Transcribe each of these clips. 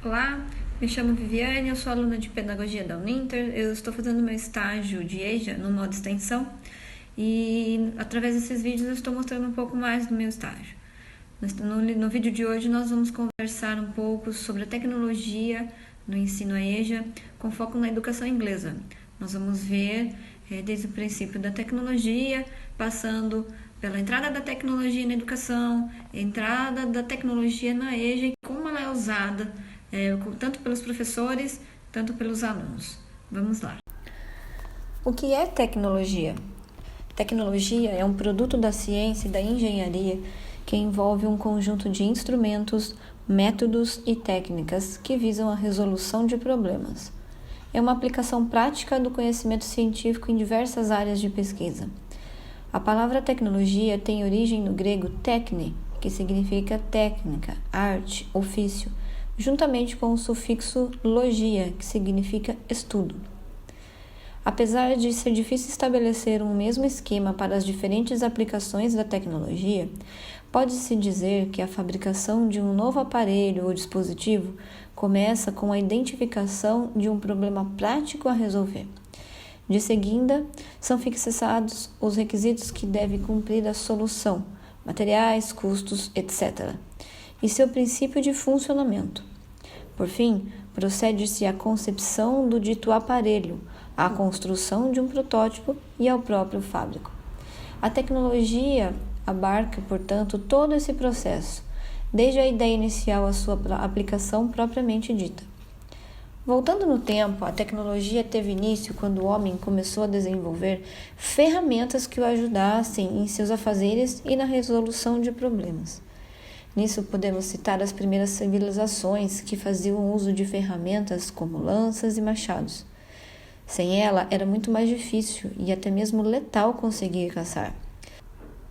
Olá, me chamo Viviane, eu sou aluna de Pedagogia da Uninter, eu estou fazendo meu estágio de EJA no modo extensão e através desses vídeos eu estou mostrando um pouco mais do meu estágio. No vídeo de hoje nós vamos conversar um pouco sobre a tecnologia no ensino a EJA com foco na educação inglesa. Nós vamos ver desde o princípio da tecnologia, passando pela entrada da tecnologia na educação, entrada da tecnologia na EJA e como ela é usada tanto pelos professores, tanto pelos alunos. Vamos lá. O que é tecnologia? Tecnologia é um produto da ciência e da engenharia que envolve um conjunto de instrumentos, métodos e técnicas que visam a resolução de problemas. É uma aplicação prática do conhecimento científico em diversas áreas de pesquisa. A palavra tecnologia tem origem no grego techne, que significa técnica, arte, ofício, juntamente com o sufixo logia, que significa estudo. Apesar de ser difícil estabelecer um mesmo esquema para as diferentes aplicações da tecnologia, pode-se dizer que a fabricação de um novo aparelho ou dispositivo começa com a identificação de um problema prático a resolver. De seguida, são fixados os requisitos que deve cumprir a solução, materiais, custos, etc., e seu princípio de funcionamento. Por fim, procede-se à concepção do dito aparelho, à construção de um protótipo e ao próprio fábrico. A tecnologia abarca, portanto, todo esse processo, desde a ideia inicial à sua aplicação propriamente dita. Voltando no tempo, a tecnologia teve início quando o homem começou a desenvolver ferramentas que o ajudassem em seus afazeres e na resolução de problemas. Nisso podemos citar as primeiras civilizações que faziam uso de ferramentas como lanças e machados. Sem ela, era muito mais difícil e até mesmo letal conseguir caçar.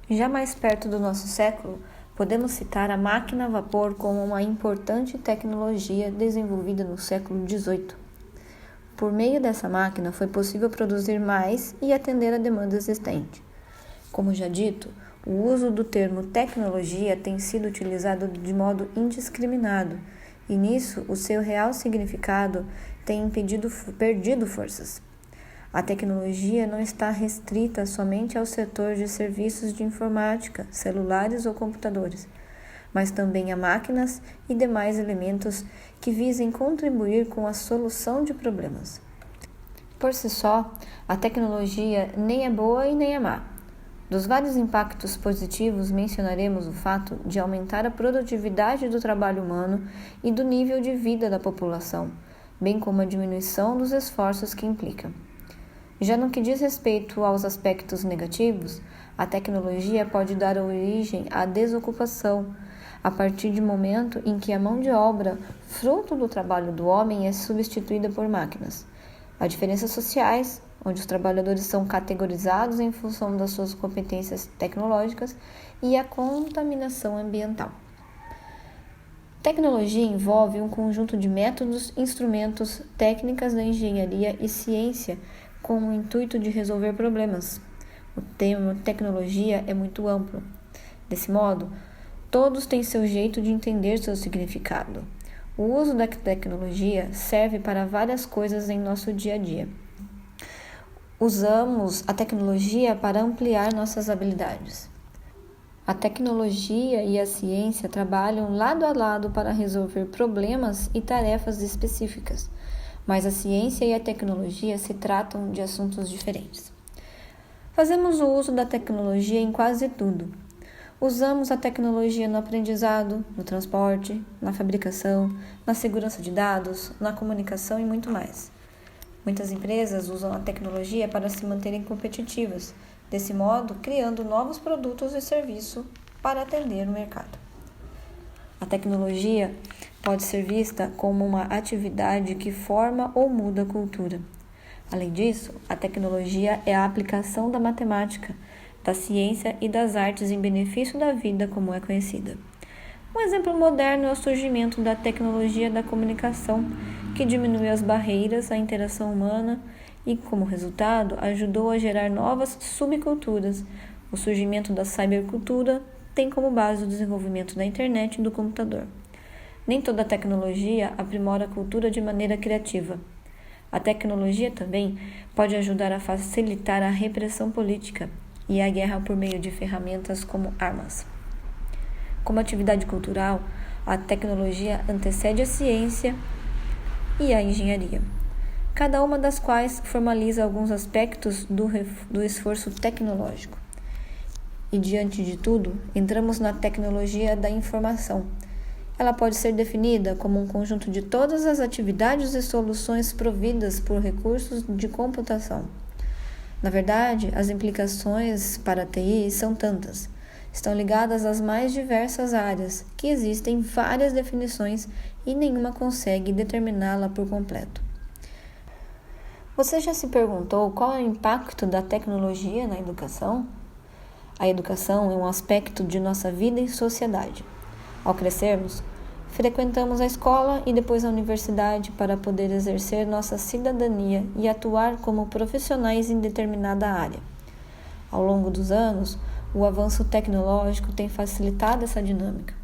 Já mais perto do nosso século, podemos citar a máquina a vapor como uma importante tecnologia desenvolvida no século XVIII. Por meio dessa máquina, foi possível produzir mais e atender a demanda existente. Como já dito, o uso do termo tecnologia tem sido utilizado de modo indiscriminado, e nisso o seu real significado tem perdido forças. A tecnologia não está restrita somente ao setor de serviços de informática, celulares ou computadores, mas também a máquinas e demais elementos que visem contribuir com a solução de problemas. Por si só, a tecnologia nem é boa e nem é má. Dos vários impactos positivos, mencionaremos o fato de aumentar a produtividade do trabalho humano e do nível de vida da população, bem como a diminuição dos esforços que implica. Já no que diz respeito aos aspectos negativos, a tecnologia pode dar origem à desocupação, a partir do momento em que a mão de obra, fruto do trabalho do homem, é substituída por máquinas. Há diferenças sociais, onde os trabalhadores são categorizados em função das suas competências tecnológicas, e a contaminação ambiental. Tecnologia envolve um conjunto de métodos, instrumentos, técnicas da engenharia e ciência com o intuito de resolver problemas. O termo tecnologia é muito amplo. Desse modo, todos têm seu jeito de entender seu significado. O uso da tecnologia serve para várias coisas em nosso dia a dia. Usamos a tecnologia para ampliar nossas habilidades. A tecnologia e a ciência trabalham lado a lado para resolver problemas e tarefas específicas, mas a ciência e a tecnologia se tratam de assuntos diferentes. Fazemos o uso da tecnologia em quase tudo. Usamos a tecnologia no aprendizado, no transporte, na fabricação, na segurança de dados, na comunicação e muito mais. Muitas empresas usam a tecnologia para se manterem competitivas, desse modo criando novos produtos e serviços para atender o mercado. A tecnologia pode ser vista como uma atividade que forma ou muda a cultura. Além disso, a tecnologia é a aplicação da matemática, da ciência e das artes em benefício da vida como é conhecida. Um exemplo moderno é o surgimento da tecnologia da comunicação, que diminuiu as barreiras à interação humana e, como resultado, ajudou a gerar novas subculturas. O surgimento da cybercultura tem como base o desenvolvimento da internet e do computador. Nem toda tecnologia aprimora a cultura de maneira criativa. A tecnologia também pode ajudar a facilitar a repressão política e a guerra por meio de ferramentas como armas. Como atividade cultural, a tecnologia antecede a ciência e a engenharia, cada uma das quais formaliza alguns aspectos do esforço tecnológico. E, diante de tudo, entramos na tecnologia da informação. Ela pode ser definida como um conjunto de todas as atividades e soluções providas por recursos de computação. Na verdade, as implicações para a TI são tantas. Estão ligadas às mais diversas áreas, que existem várias definições e nenhuma consegue determiná-la por completo. Você já se perguntou qual é o impacto da tecnologia na educação? A educação é um aspecto de nossa vida e sociedade. Ao crescermos, frequentamos a escola e depois a universidade para poder exercer nossa cidadania e atuar como profissionais em determinada área. Ao longo dos anos, o avanço tecnológico tem facilitado essa dinâmica.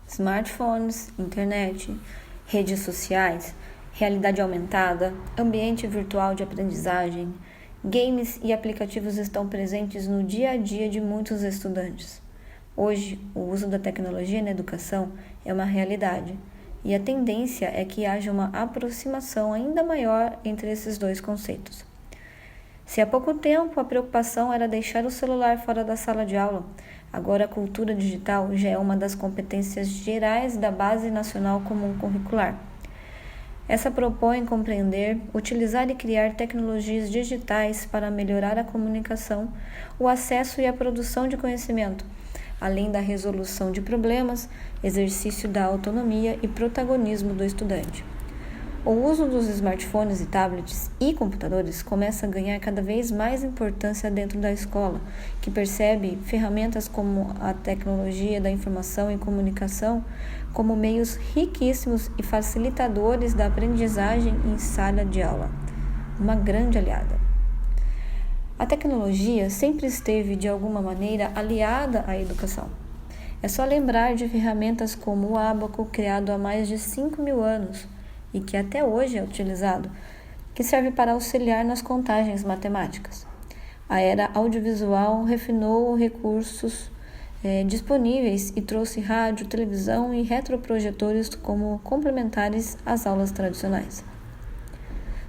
Smartphones, internet, redes sociais, realidade aumentada, ambiente virtual de aprendizagem, games e aplicativos estão presentes no dia a dia de muitos estudantes. Hoje, o uso da tecnologia na educação é uma realidade, e a tendência é que haja uma aproximação ainda maior entre esses dois conceitos. Se há pouco tempo a preocupação era deixar o celular fora da sala de aula, agora a cultura digital já é uma das competências gerais da Base Nacional Comum Curricular. Essa propõe compreender, utilizar e criar tecnologias digitais para melhorar a comunicação, o acesso e a produção de conhecimento, além da resolução de problemas, exercício da autonomia e protagonismo do estudante. O uso dos smartphones e tablets e computadores começa a ganhar cada vez mais importância dentro da escola, que percebe ferramentas como a tecnologia da informação e comunicação como meios riquíssimos e facilitadores da aprendizagem em sala de aula. Uma grande aliada. A tecnologia sempre esteve, de alguma maneira, aliada à educação. É só lembrar de ferramentas como o ábaco, criado há mais de 5.000 anos, e que até hoje é utilizado, que serve para auxiliar nas contagens matemáticas. A era audiovisual refinou recursos disponíveis e trouxe rádio, televisão e retroprojetores como complementares às aulas tradicionais.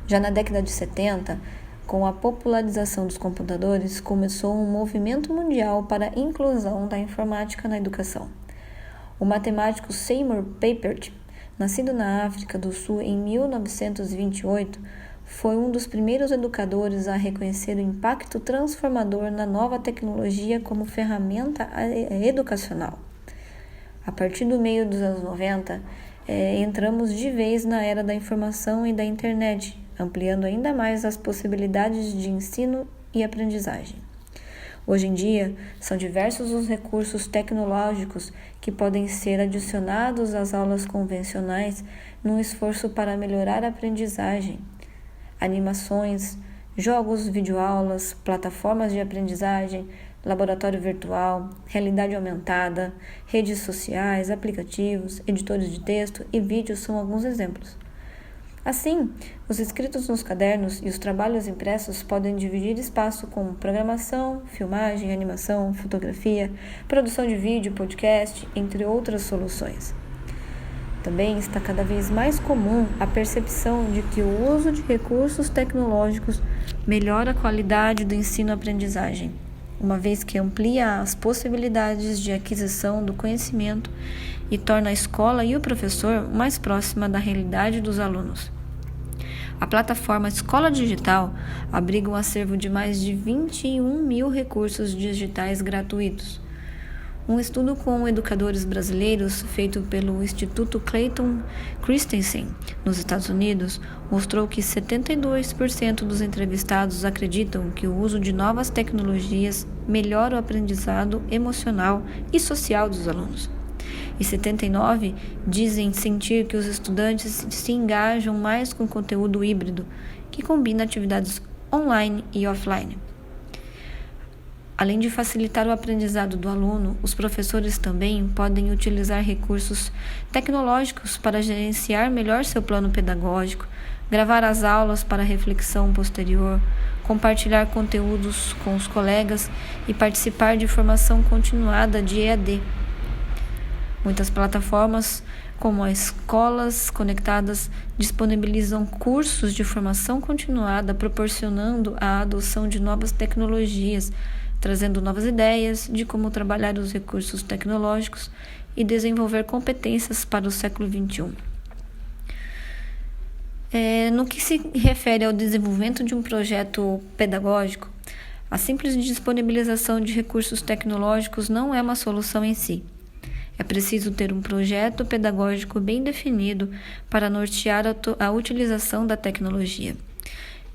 Já na década de 70, com a popularização dos computadores, começou um movimento mundial para a inclusão da informática na educação. O matemático Seymour Papert, nascido na África do Sul em 1928, foi um dos primeiros educadores a reconhecer o impacto transformador na nova tecnologia como ferramenta educacional. A partir do meio dos anos 90, entramos de vez na era da informação e da internet, ampliando ainda mais as possibilidades de ensino e aprendizagem. Hoje em dia, são diversos os recursos tecnológicos que podem ser adicionados às aulas convencionais num esforço para melhorar a aprendizagem. Animações, jogos, videoaulas, plataformas de aprendizagem, laboratório virtual, realidade aumentada, redes sociais, aplicativos, editores de texto e vídeos são alguns exemplos. Assim, os escritos nos cadernos e os trabalhos impressos podem dividir espaço com programação, filmagem, animação, fotografia, produção de vídeo, podcast, entre outras soluções. Também está cada vez mais comum a percepção de que o uso de recursos tecnológicos melhora a qualidade do ensino-aprendizagem, uma vez que amplia as possibilidades de aquisição do conhecimento e torna a escola e o professor mais próxima da realidade dos alunos. A plataforma Escola Digital abriga um acervo de mais de 21.000 recursos digitais gratuitos. Um estudo com educadores brasileiros feito pelo Instituto Clayton Christensen, nos Estados Unidos, mostrou que 72% dos entrevistados acreditam que o uso de novas tecnologias melhora o aprendizado emocional e social dos alunos. E 79% dizem sentir que os estudantes se engajam mais com conteúdo híbrido, que combina atividades online e offline. Além de facilitar o aprendizado do aluno, os professores também podem utilizar recursos tecnológicos para gerenciar melhor seu plano pedagógico, gravar as aulas para reflexão posterior, compartilhar conteúdos com os colegas e participar de formação continuada de EAD. Muitas plataformas, como as escolas conectadas, disponibilizam cursos de formação continuada, proporcionando a adoção de novas tecnologias, trazendo novas ideias de como trabalhar os recursos tecnológicos e desenvolver competências para o século XXI. No que se refere ao desenvolvimento de um projeto pedagógico, a simples disponibilização de recursos tecnológicos não é uma solução em si. É preciso ter um projeto pedagógico bem definido para nortear a utilização da tecnologia.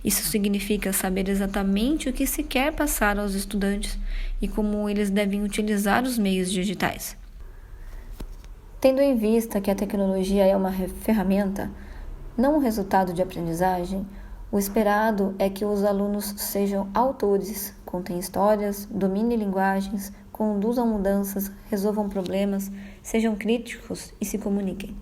Isso significa saber exatamente o que se quer passar aos estudantes e como eles devem utilizar os meios digitais. Tendo em vista que a tecnologia é uma ferramenta, não um resultado de aprendizagem, o esperado é que os alunos sejam autores, contem histórias, dominem linguagens, conduzam mudanças, resolvam problemas, sejam críticos e se comuniquem.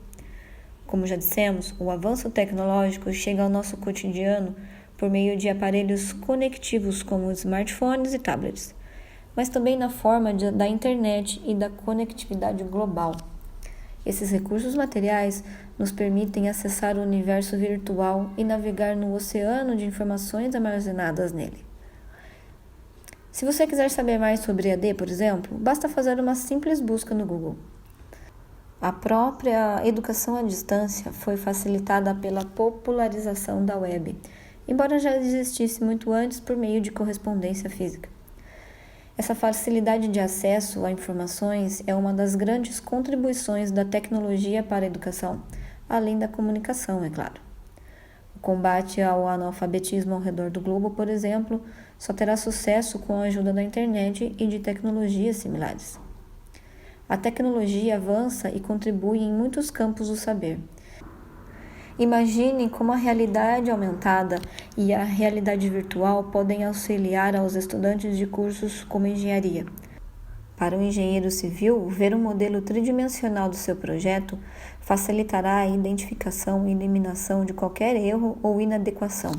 Como já dissemos, o avanço tecnológico chega ao nosso cotidiano por meio de aparelhos conectivos como smartphones e tablets, mas também na forma da internet e da conectividade global. Esses recursos materiais nos permitem acessar o universo virtual e navegar no oceano de informações armazenadas nele. Se você quiser saber mais sobre EAD, por exemplo, basta fazer uma simples busca no Google. A própria educação à distância foi facilitada pela popularização da web, embora já existisse muito antes por meio de correspondência física. Essa facilidade de acesso a informações é uma das grandes contribuições da tecnologia para a educação, além da comunicação, é claro. O combate ao analfabetismo ao redor do globo, por exemplo, só terá sucesso com a ajuda da internet e de tecnologias similares. A tecnologia avança e contribui em muitos campos do saber. Imagine como a realidade aumentada e a realidade virtual podem auxiliar aos estudantes de cursos como engenharia. Para o engenheiro civil, ver um modelo tridimensional do seu projeto facilitará a identificação e eliminação de qualquer erro ou inadequação.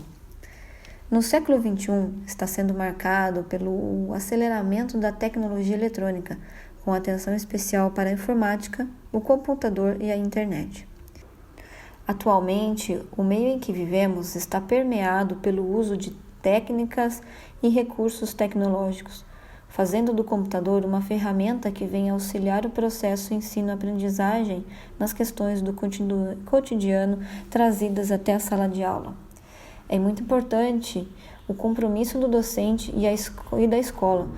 No século XXI, está sendo marcado pelo aceleramento da tecnologia eletrônica, com atenção especial para a informática, o computador e a internet. Atualmente, o meio em que vivemos está permeado pelo uso de técnicas e recursos tecnológicos, fazendo do computador uma ferramenta que vem auxiliar o processo ensino-aprendizagem nas questões do cotidiano trazidas até a sala de aula. É muito importante o compromisso do docente e da escola,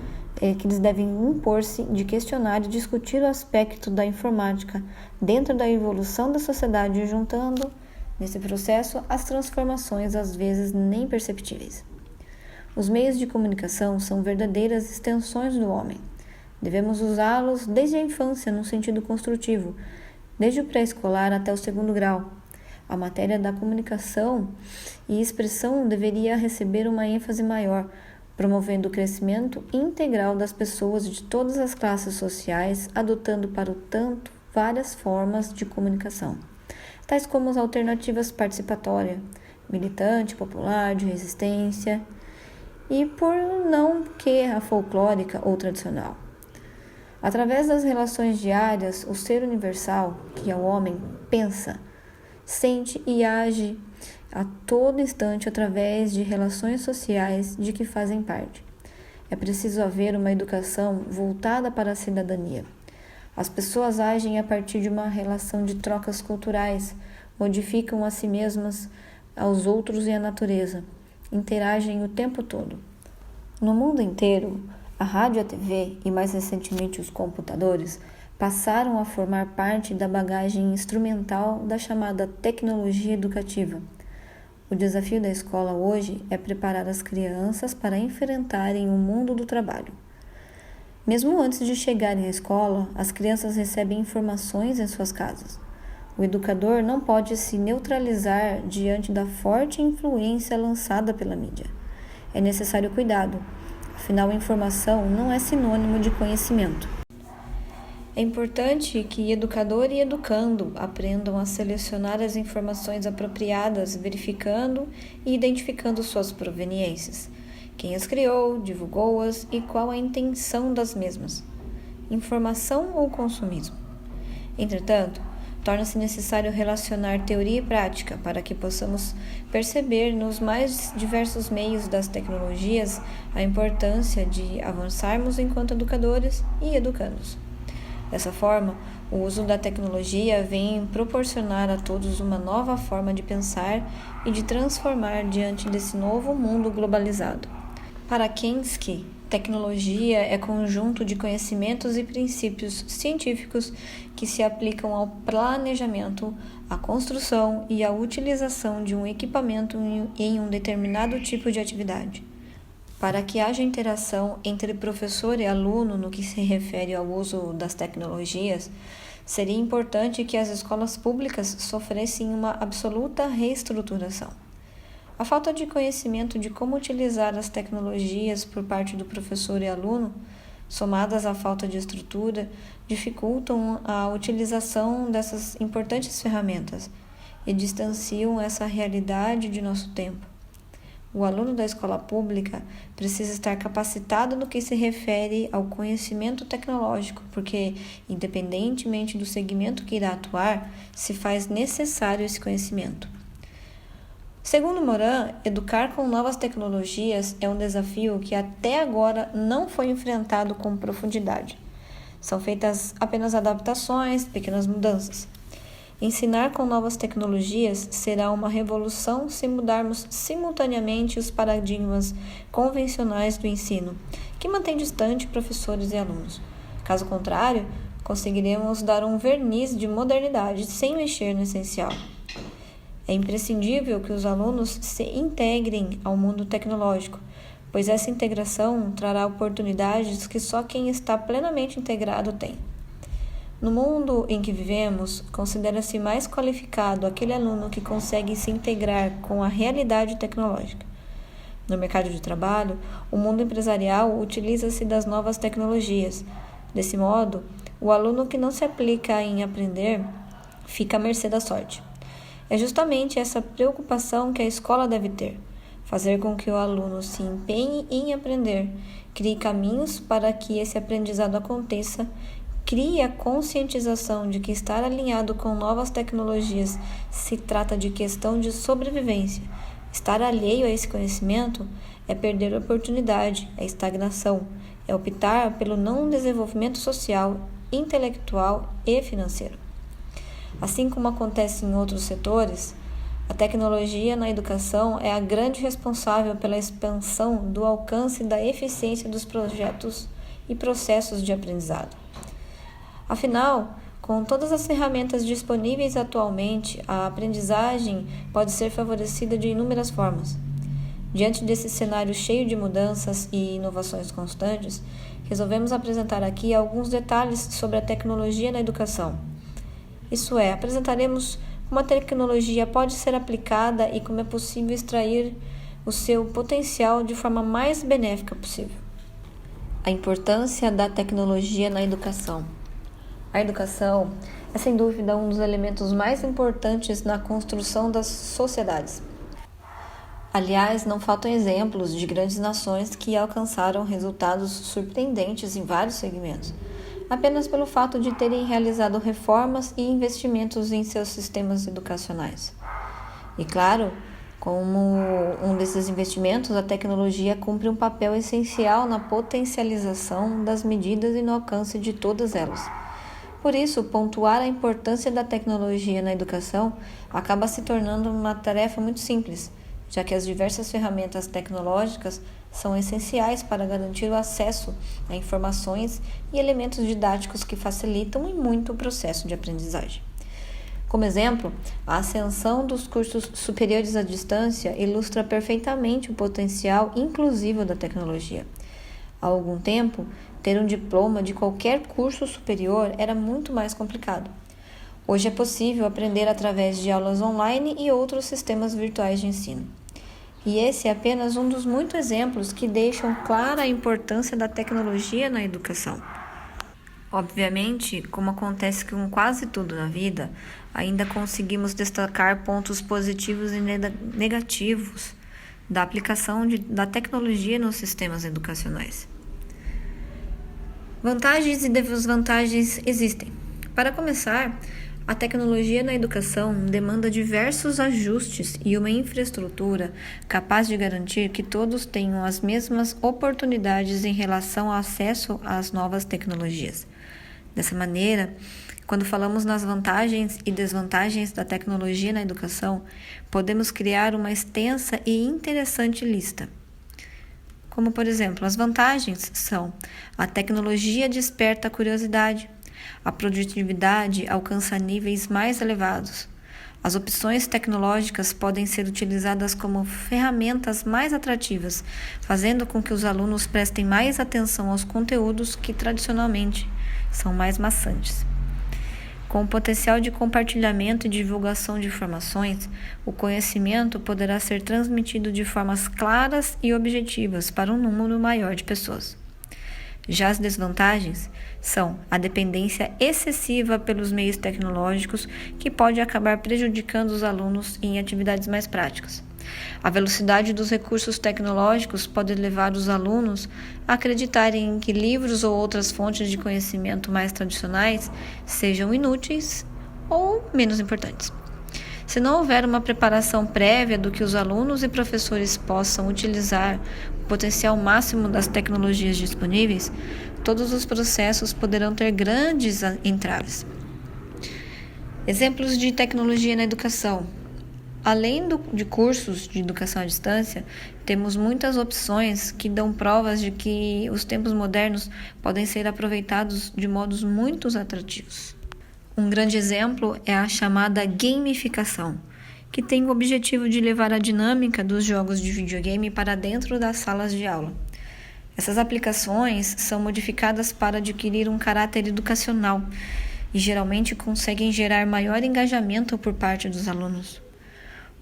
que eles devem impor-se de questionar e discutir o aspecto da informática dentro da evolução da sociedade, juntando, nesse processo, as transformações às vezes nem perceptíveis. Os meios de comunicação são verdadeiras extensões do homem. Devemos usá-los desde a infância no sentido construtivo, desde o pré-escolar até o segundo grau. A matéria da comunicação e expressão deveria receber uma ênfase maior, promovendo o crescimento integral das pessoas de todas as classes sociais, adotando para o tanto várias formas de comunicação, tais como as alternativas participatória, militante, popular, de resistência e, por não que, a folclórica ou tradicional. Através das relações diárias, o ser universal, que é o homem, pensa, sente e age a todo instante através de relações sociais de que fazem parte. É preciso haver uma educação voltada para a cidadania. As pessoas agem a partir de uma relação de trocas culturais, modificam a si mesmas, aos outros e à natureza, interagem o tempo todo. No mundo inteiro, a rádio e a TV, e mais recentemente os computadores, passaram a formar parte da bagagem instrumental da chamada tecnologia educativa. O desafio da escola hoje é preparar as crianças para enfrentarem o mundo do trabalho. Mesmo antes de chegarem à escola, as crianças recebem informações em suas casas. O educador não pode se neutralizar diante da forte influência lançada pela mídia. É necessário cuidado. A Afinal, informação não é sinônimo de conhecimento. É importante que educador e educando aprendam a selecionar as informações apropriadas, verificando e identificando suas proveniências, quem as criou, divulgou-as e qual a intenção das mesmas. Informação ou consumismo? Entretanto, torna-se necessário relacionar teoria e prática para que possamos perceber nos mais diversos meios das tecnologias a importância de avançarmos enquanto educadores e educandos. Dessa forma, o uso da tecnologia vem proporcionar a todos uma nova forma de pensar e de transformar diante desse novo mundo globalizado. Para Kensky, tecnologia é conjunto de conhecimentos e princípios científicos que se aplicam ao planejamento, à construção e à utilização de um equipamento em um determinado tipo de atividade. Para que haja interação entre professor e aluno no que se refere ao uso das tecnologias, seria importante que as escolas públicas sofressem uma absoluta reestruturação. A falta de conhecimento de como utilizar as tecnologias por parte do professor e aluno, somadas à falta de estrutura, dificultam a utilização dessas importantes ferramentas e distanciam essa realidade de nosso tempo. O aluno da escola pública precisa estar capacitado no que se refere ao conhecimento tecnológico, porque, independentemente do segmento que irá atuar, se faz necessário esse conhecimento. Segundo Moran, educar com novas tecnologias é um desafio que até agora não foi enfrentado com profundidade. São feitas apenas adaptações, pequenas mudanças. Ensinar com novas tecnologias será uma revolução se mudarmos simultaneamente os paradigmas convencionais do ensino, que mantém distante professores e alunos. Caso contrário, conseguiremos dar um verniz de modernidade sem mexer no essencial. É imprescindível que os alunos se integrem ao mundo tecnológico, pois essa integração trará oportunidades que só quem está plenamente integrado tem. No mundo em que vivemos, considera-se mais qualificado aquele aluno que consegue se integrar com a realidade tecnológica. No mercado de trabalho, o mundo empresarial utiliza-se das novas tecnologias. Desse modo, o aluno que não se aplica em aprender fica à mercê da sorte. É justamente essa preocupação que a escola deve ter: fazer com que o aluno se empenhe em aprender, crie caminhos para que esse aprendizado aconteça, crie a conscientização de que estar alinhado com novas tecnologias se trata de questão de sobrevivência. Estar alheio a esse conhecimento é perder a oportunidade, é estagnação, é optar pelo não desenvolvimento social, intelectual e financeiro. Assim como acontece em outros setores, a tecnologia na educação é a grande responsável pela expansão do alcance e da eficiência dos projetos e processos de aprendizado. Afinal, com todas as ferramentas disponíveis atualmente, a aprendizagem pode ser favorecida de inúmeras formas. Diante desse cenário cheio de mudanças e inovações constantes, resolvemos apresentar aqui alguns detalhes sobre a tecnologia na educação. Isso é, apresentaremos como a tecnologia pode ser aplicada e como é possível extrair o seu potencial de forma mais benéfica possível. A importância da tecnologia na educação. A educação é, sem dúvida, um dos elementos mais importantes na construção das sociedades. Aliás, não faltam exemplos de grandes nações que alcançaram resultados surpreendentes em vários segmentos, apenas pelo fato de terem realizado reformas e investimentos em seus sistemas educacionais. E claro, como um desses investimentos, a tecnologia cumpre um papel essencial na potencialização das medidas e no alcance de todas elas. Por isso, pontuar a importância da tecnologia na educação acaba se tornando uma tarefa muito simples, já que as diversas ferramentas tecnológicas são essenciais para garantir o acesso a informações e elementos didáticos que facilitam e muito o processo de aprendizagem. Como exemplo, a ascensão dos cursos superiores à distância ilustra perfeitamente o potencial inclusivo da tecnologia. Há algum tempo, ter um diploma de qualquer curso superior era muito mais complicado. Hoje é possível aprender através de aulas online e outros sistemas virtuais de ensino. E esse é apenas um dos muitos exemplos que deixam clara a importância da tecnologia na educação. Obviamente, como acontece com quase tudo na vida, ainda conseguimos destacar pontos positivos e negativos da aplicação da tecnologia nos sistemas educacionais. Vantagens e desvantagens existem. Para começar, a tecnologia na educação demanda diversos ajustes e uma infraestrutura capaz de garantir que todos tenham as mesmas oportunidades em relação ao acesso às novas tecnologias. Dessa maneira, quando falamos nas vantagens e desvantagens da tecnologia na educação, podemos criar uma extensa e interessante lista. Como, por exemplo, as vantagens são: a tecnologia desperta a curiosidade, a produtividade alcança níveis mais elevados, as opções tecnológicas podem ser utilizadas como ferramentas mais atrativas, fazendo com que os alunos prestem mais atenção aos conteúdos que tradicionalmente são mais maçantes. Com o potencial de compartilhamento e divulgação de informações, o conhecimento poderá ser transmitido de formas claras e objetivas para um número maior de pessoas. Já as desvantagens são a dependência excessiva pelos meios tecnológicos, que pode acabar prejudicando os alunos em atividades mais práticas. A velocidade dos recursos tecnológicos pode levar os alunos a acreditarem que livros ou outras fontes de conhecimento mais tradicionais sejam inúteis ou menos importantes. Se não houver uma preparação prévia do que os alunos e professores possam utilizar o potencial máximo das tecnologias disponíveis, todos os processos poderão ter grandes entraves. Exemplos de tecnologia na educação. Além de cursos de educação à distância, temos muitas opções que dão provas de que os tempos modernos podem ser aproveitados de modos muito atrativos. Um grande exemplo é a chamada gamificação, que tem o objetivo de levar a dinâmica dos jogos de videogame para dentro das salas de aula. Essas aplicações são modificadas para adquirir um caráter educacional e geralmente conseguem gerar maior engajamento por parte dos alunos.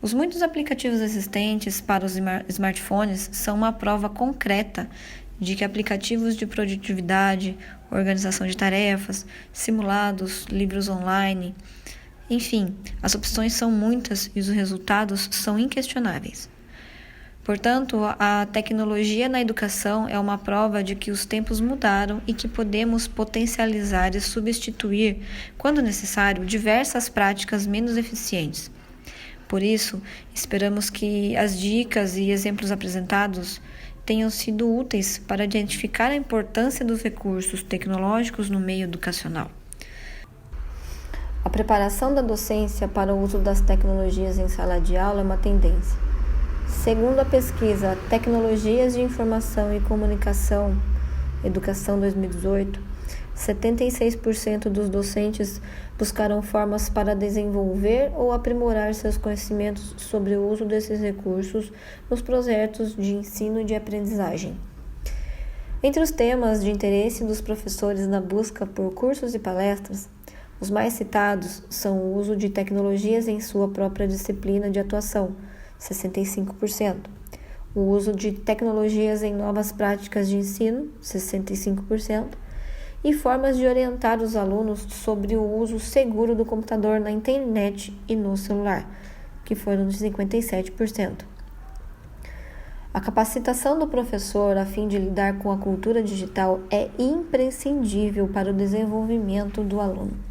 Os muitos aplicativos existentes para os smartphones são uma prova concreta de que aplicativos de produtividade, organização de tarefas, simulados, livros online, enfim, as opções são muitas e os resultados são inquestionáveis. Portanto, a tecnologia na educação é uma prova de que os tempos mudaram e que podemos potencializar e substituir, quando necessário, diversas práticas menos eficientes. Por isso, esperamos que as dicas e exemplos apresentados tenham sido úteis para identificar a importância dos recursos tecnológicos no meio educacional. A preparação da docência para o uso das tecnologias em sala de aula é uma tendência. Segundo a pesquisa Tecnologias de Informação e Comunicação, Educação 2018, 76% dos docentes buscaram formas para desenvolver ou aprimorar seus conhecimentos sobre o uso desses recursos nos projetos de ensino e de aprendizagem. Entre os temas de interesse dos professores na busca por cursos e palestras, os mais citados são o uso de tecnologias em sua própria disciplina de atuação, 65%, o uso de tecnologias em novas práticas de ensino, 65%, e formas de orientar os alunos sobre o uso seguro do computador na internet e no celular, que foram de 57%. A capacitação do professor a fim de lidar com a cultura digital é imprescindível para o desenvolvimento do aluno.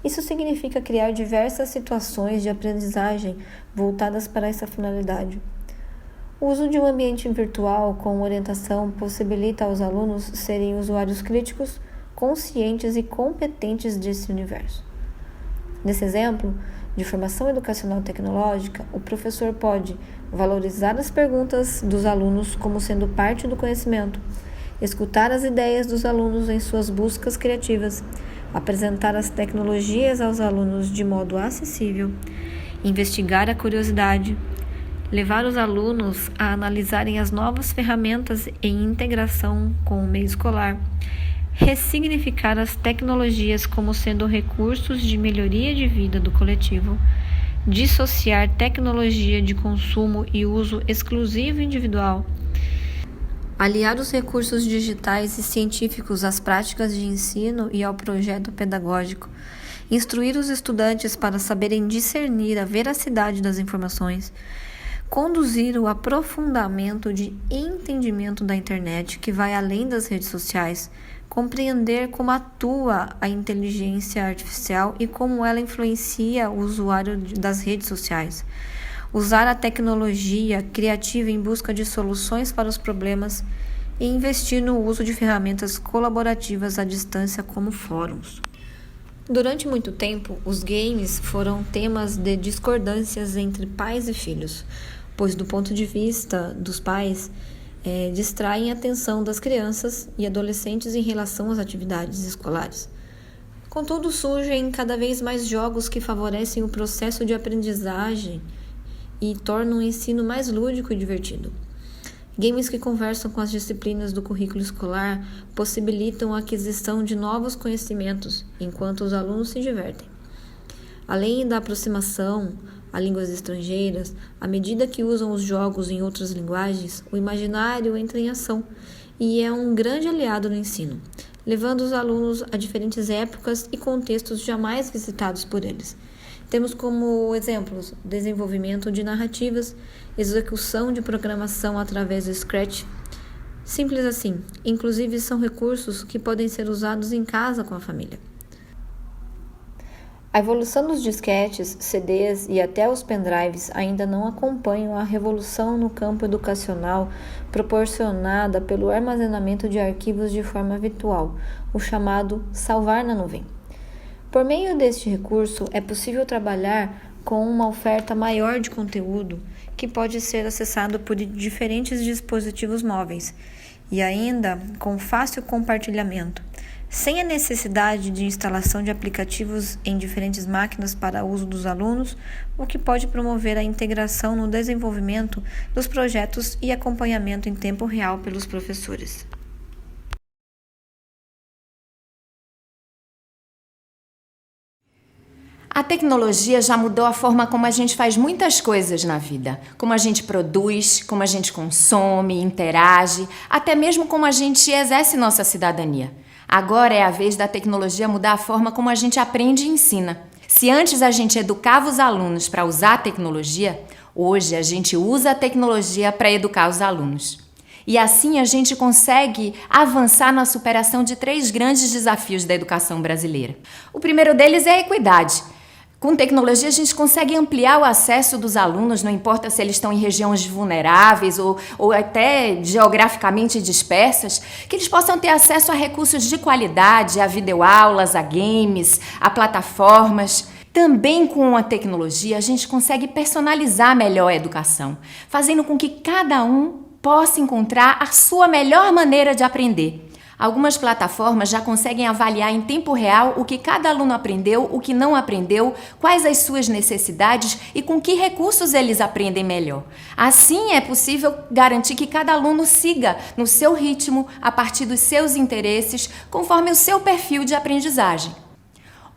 Isso significa criar diversas situações de aprendizagem voltadas para essa finalidade. O uso de um ambiente virtual com orientação possibilita aos alunos serem usuários críticos, conscientes e competentes desse universo. Nesse exemplo de formação educacional tecnológica, o professor pode valorizar as perguntas dos alunos como sendo parte do conhecimento, escutar as ideias dos alunos em suas buscas criativas, apresentar as tecnologias aos alunos de modo acessível, investigar a curiosidade, levar os alunos a analisarem as novas ferramentas em integração com o meio escolar, ressignificar as tecnologias como sendo recursos de melhoria de vida do coletivo, dissociar tecnologia de consumo e uso exclusivo individual, aliar os recursos digitais e científicos às práticas de ensino e ao projeto pedagógico, instruir os estudantes para saberem discernir a veracidade das informações, conduzir o aprofundamento de entendimento da internet que vai além das redes sociais, compreender como atua a inteligência artificial e como ela influencia o usuário das redes sociais, usar a tecnologia criativa em busca de soluções para os problemas e investir no uso de ferramentas colaborativas à distância como fóruns. Durante muito tempo, os games foram temas de discordâncias entre pais e filhos, pois do ponto de vista dos pais, distraem a atenção das crianças e adolescentes em relação às atividades escolares. Contudo, surgem cada vez mais jogos que favorecem o processo de aprendizagem e tornam o ensino mais lúdico e divertido. Games que conversam com as disciplinas do currículo escolar possibilitam a aquisição de novos conhecimentos enquanto os alunos se divertem. Além da aproximação a línguas estrangeiras, à medida que usam os jogos em outras linguagens, o imaginário entra em ação e é um grande aliado no ensino, levando os alunos a diferentes épocas e contextos jamais visitados por eles. Temos como exemplos desenvolvimento de narrativas, execução de programação através do Scratch. Simples assim, inclusive são recursos que podem ser usados em casa com a família. A evolução dos disquetes, CDs e até os pendrives ainda não acompanham a revolução no campo educacional proporcionada pelo armazenamento de arquivos de forma virtual, o chamado salvar na nuvem. Por meio deste recurso, é possível trabalhar com uma oferta maior de conteúdo que pode ser acessado por diferentes dispositivos móveis e ainda com fácil compartilhamento, sem a necessidade de instalação de aplicativos em diferentes máquinas para uso dos alunos, o que pode promover a integração no desenvolvimento dos projetos e acompanhamento em tempo real pelos professores. A tecnologia já mudou a forma como a gente faz muitas coisas na vida. Como a gente produz, como a gente consome, interage, até mesmo como a gente exerce nossa cidadania. Agora é a vez da tecnologia mudar a forma como a gente aprende e ensina. Se antes a gente educava os alunos para usar a tecnologia, hoje a gente usa a tecnologia para educar os alunos. E assim a gente consegue avançar na superação de 3 grandes desafios da educação brasileira. O primeiro deles é a equidade. Com tecnologia, a gente consegue ampliar o acesso dos alunos, não importa se eles estão em regiões vulneráveis ou até geograficamente dispersas, que eles possam ter acesso a recursos de qualidade, a videoaulas, a games, a plataformas. Também com a tecnologia, a gente consegue personalizar melhor a educação, fazendo com que cada um possa encontrar a sua melhor maneira de aprender. Algumas plataformas já conseguem avaliar em tempo real o que cada aluno aprendeu, o que não aprendeu, quais as suas necessidades e com que recursos eles aprendem melhor. Assim, é possível garantir que cada aluno siga no seu ritmo, a partir dos seus interesses, conforme o seu perfil de aprendizagem.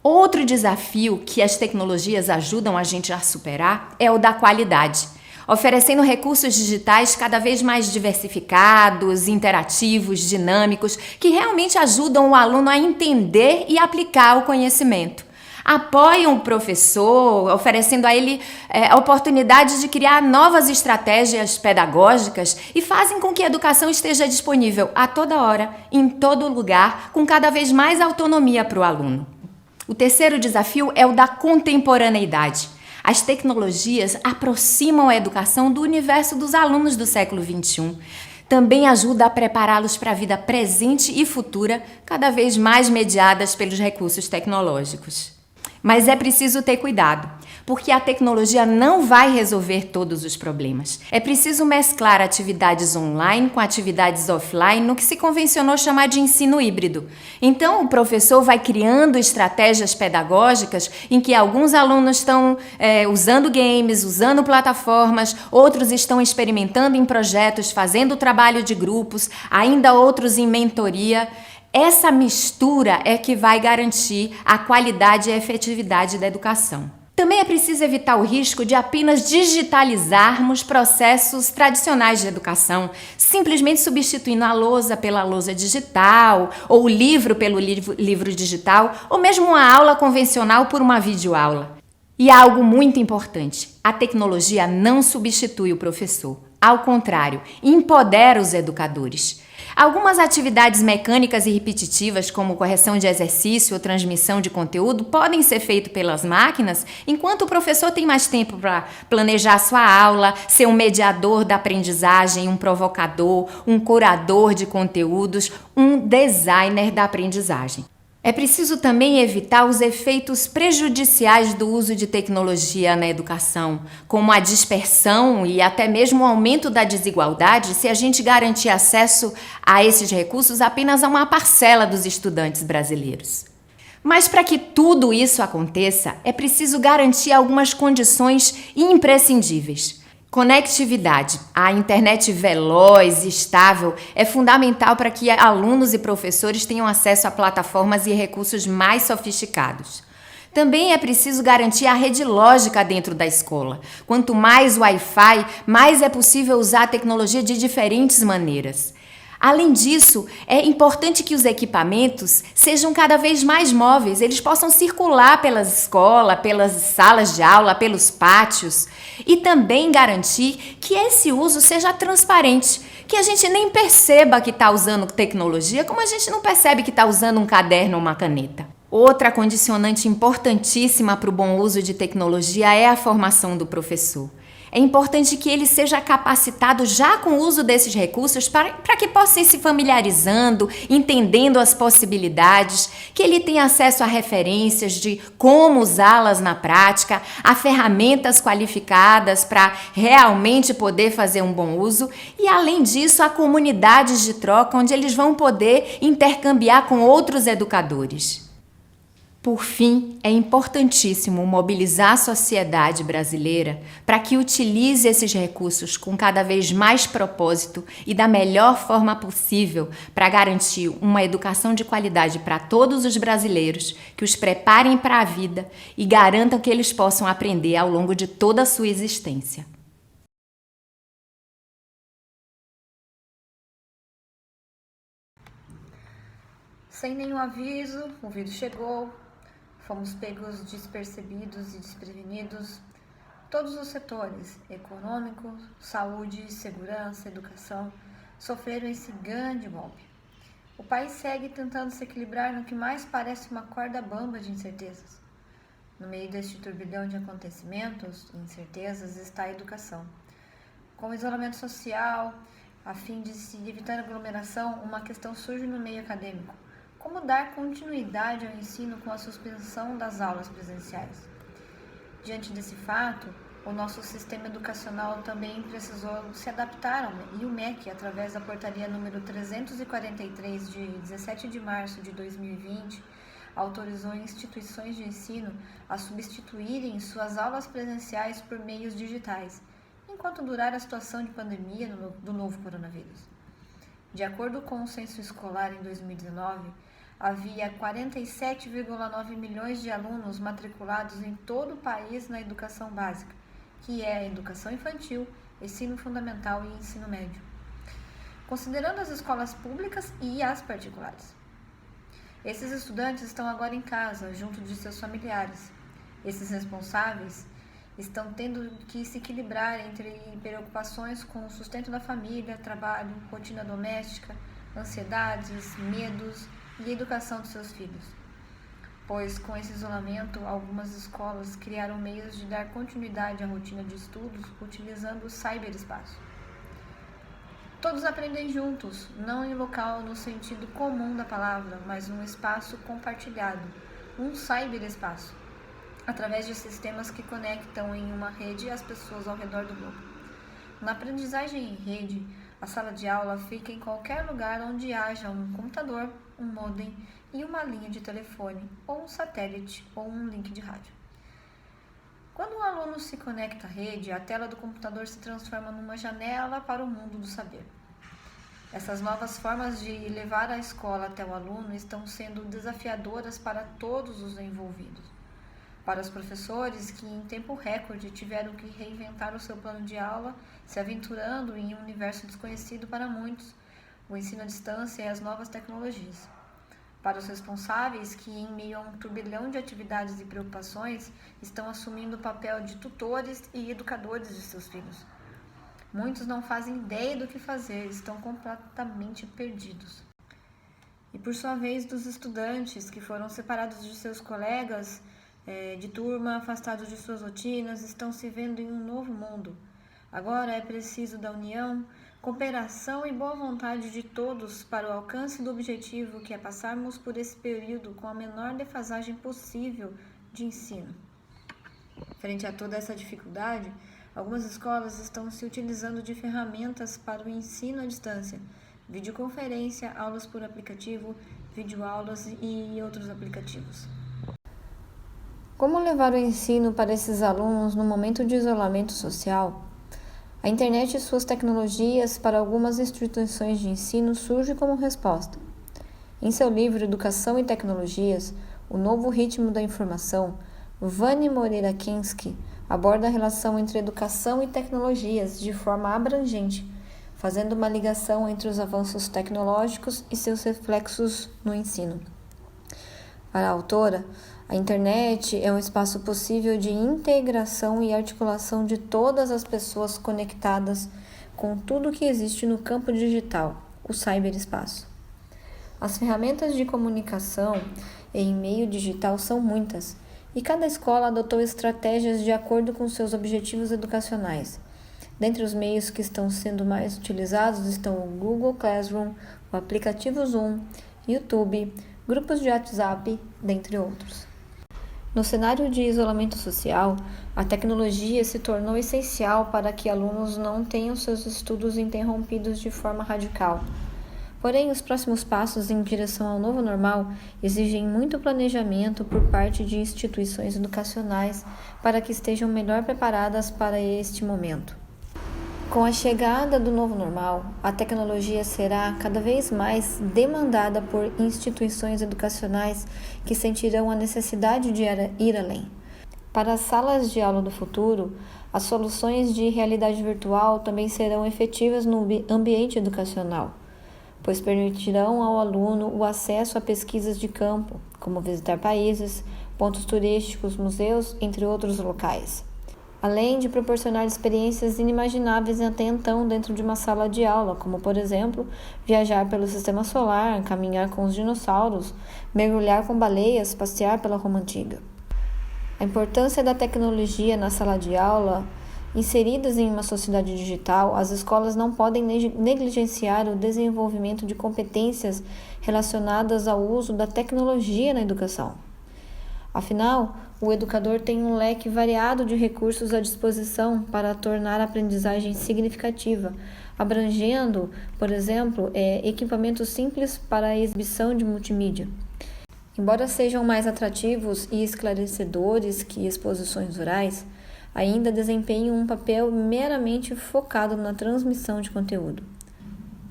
Outro desafio que as tecnologias ajudam a gente a superar é o da qualidade, oferecendo recursos digitais cada vez mais diversificados, interativos, dinâmicos, que realmente ajudam o aluno a entender e aplicar o conhecimento. Apoiam o professor, oferecendo a ele a oportunidade de criar novas estratégias pedagógicas e fazem com que a educação esteja disponível a toda hora, em todo lugar, com cada vez mais autonomia para o aluno. O terceiro desafio é o da contemporaneidade. As tecnologias aproximam a educação do universo dos alunos do século XXI. Também ajuda a prepará-los para a vida presente e futura, cada vez mais mediadas pelos recursos tecnológicos. Mas é preciso ter cuidado, porque a tecnologia não vai resolver todos os problemas. É preciso mesclar atividades online com atividades offline no que se convencionou chamar de ensino híbrido. Então, o professor vai criando estratégias pedagógicas em que alguns alunos estão usando games, usando plataformas, outros estão experimentando em projetos, fazendo trabalho de grupos, ainda outros em mentoria. Essa mistura é que vai garantir a qualidade e a efetividade da educação. Também é preciso evitar o risco de apenas digitalizarmos processos tradicionais de educação, simplesmente substituindo a lousa pela lousa digital, ou o livro pelo livro digital, ou mesmo uma aula convencional por uma videoaula. E há algo muito importante: a tecnologia não substitui o professor. Ao contrário, empodera os educadores. Algumas atividades mecânicas e repetitivas, como correção de exercício ou transmissão de conteúdo, podem ser feitas pelas máquinas, enquanto o professor tem mais tempo para planejar sua aula, ser um mediador da aprendizagem, um provocador, um curador de conteúdos, um designer da aprendizagem. É preciso também evitar os efeitos prejudiciais do uso de tecnologia na educação, como a dispersão e até mesmo o aumento da desigualdade, se a gente garantir acesso a esses recursos apenas a uma parcela dos estudantes brasileiros. Mas para que tudo isso aconteça, é preciso garantir algumas condições imprescindíveis. Conectividade. A internet veloz e estável é fundamental para que alunos e professores tenham acesso a plataformas e recursos mais sofisticados. Também é preciso garantir a rede lógica dentro da escola. Quanto mais Wi-Fi, mais é possível usar a tecnologia de diferentes maneiras. Além disso, é importante que os equipamentos sejam cada vez mais móveis, eles possam circular pelas escolas, pelas salas de aula, pelos pátios, e também garantir que esse uso seja transparente, que a gente nem perceba que está usando tecnologia, como a gente não percebe que está usando um caderno ou uma caneta. Outra condicionante importantíssima para o bom uso de tecnologia é a formação do professor. É importante que ele seja capacitado já com o uso desses recursos para que possa ir se familiarizando, entendendo as possibilidades, que ele tenha acesso a referências de como usá-las na prática, a ferramentas qualificadas para realmente poder fazer um bom uso e, além disso, a comunidades de troca onde eles vão poder intercambiar com outros educadores. Por fim, é importantíssimo mobilizar a sociedade brasileira para que utilize esses recursos com cada vez mais propósito e da melhor forma possível para garantir uma educação de qualidade para todos os brasileiros, que os preparem para a vida e garantam que eles possam aprender ao longo de toda a sua existência. Sem nenhum aviso, o vírus chegou. Fomos pegos despercebidos e desprevenidos. Todos os setores, econômico, saúde, segurança, educação, sofreram esse grande golpe. O país segue tentando se equilibrar no que mais parece uma corda bamba de incertezas. No meio deste turbilhão de acontecimentos e incertezas está a educação. Com o isolamento social, a fim de se evitar aglomeração, uma questão surge no meio acadêmico. Como dar continuidade ao ensino com a suspensão das aulas presenciais? Diante desse fato, o nosso sistema educacional também precisou se adaptar e o MEC, através da portaria número 343 de 17 de março de 2020, autorizou instituições de ensino a substituírem suas aulas presenciais por meios digitais, enquanto durar a situação de pandemia do novo coronavírus. De acordo com o censo escolar em 2019, havia 47,9 milhões de alunos matriculados em todo o país na educação básica, que é a educação infantil, ensino fundamental e ensino médio, considerando as escolas públicas e as particulares. Esses estudantes estão agora em casa, junto de seus familiares. Esses responsáveis estão tendo que se equilibrar entre preocupações com o sustento da família, trabalho, rotina doméstica, ansiedades, medos e educação de seus filhos. Pois, com esse isolamento, algumas escolas criaram meios de dar continuidade à rotina de estudos utilizando o cyberespaço. Todos aprendem juntos, não em local no sentido comum da palavra, mas num espaço compartilhado, um cyberespaço, através de sistemas que conectam em uma rede as pessoas ao redor do globo. Na aprendizagem em rede, a sala de aula fica em qualquer lugar onde haja um computador, um modem e uma linha de telefone, ou um satélite, ou um link de rádio. Quando um aluno se conecta à rede, a tela do computador se transforma numa janela para o mundo do saber. Essas novas formas de levar a escola até o aluno estão sendo desafiadoras para todos os envolvidos. Para os professores que em tempo recorde tiveram que reinventar o seu plano de aula, se aventurando em um universo desconhecido para muitos, o ensino à distância e as novas tecnologias. Para os responsáveis que, em meio a um turbilhão de atividades e preocupações, estão assumindo o papel de tutores e educadores de seus filhos. Muitos não fazem ideia do que fazer, estão completamente perdidos. E por sua vez, dos estudantes que foram separados de seus colegas de turma, afastados de suas rotinas, estão se vendo em um novo mundo. Agora é preciso da união, cooperação e boa vontade de todos para o alcance do objetivo que é passarmos por esse período com a menor defasagem possível de ensino. Frente a toda essa dificuldade, algumas escolas estão se utilizando de ferramentas para o ensino à distância, videoconferência, aulas por aplicativo, videoaulas e outros aplicativos. Como levar o ensino para esses alunos no momento de isolamento social? A internet e suas tecnologias para algumas instituições de ensino surgem como resposta. Em seu livro Educação e Tecnologias, O Novo Ritmo da Informação, Vani Moreira Kinski aborda a relação entre educação e tecnologias de forma abrangente, fazendo uma ligação entre os avanços tecnológicos e seus reflexos no ensino. Para a autora, a internet é um espaço possível de integração e articulação de todas as pessoas conectadas com tudo que existe no campo digital, o cyberespaço. As ferramentas de comunicação em meio digital são muitas, e cada escola adotou estratégias de acordo com seus objetivos educacionais. Dentre os meios que estão sendo mais utilizados estão o Google Classroom, o aplicativo Zoom, YouTube, grupos de WhatsApp, dentre outros. No cenário de isolamento social, a tecnologia se tornou essencial para que alunos não tenham seus estudos interrompidos de forma radical. Porém, os próximos passos em direção ao novo normal exigem muito planejamento por parte de instituições educacionais para que estejam melhor preparadas para este momento. Com a chegada do novo normal, a tecnologia será cada vez mais demandada por instituições educacionais que sentirão a necessidade de ir além. Para as salas de aula do futuro, as soluções de realidade virtual também serão efetivas no ambiente educacional, pois permitirão ao aluno o acesso a pesquisas de campo, como visitar países, pontos turísticos, museus, entre outros locais, além de proporcionar experiências inimagináveis até então dentro de uma sala de aula, como, por exemplo, viajar pelo sistema solar, caminhar com os dinossauros, mergulhar com baleias, passear pela Roma Antiga. A importância da tecnologia na sala de aula. Inseridas em uma sociedade digital, as escolas não podem negligenciar o desenvolvimento de competências relacionadas ao uso da tecnologia na educação. Afinal, o educador tem um leque variado de recursos à disposição para tornar a aprendizagem significativa, abrangendo, por exemplo, equipamentos simples para a exibição de multimídia. Embora sejam mais atrativos e esclarecedores que exposições orais, ainda desempenham um papel meramente focado na transmissão de conteúdo.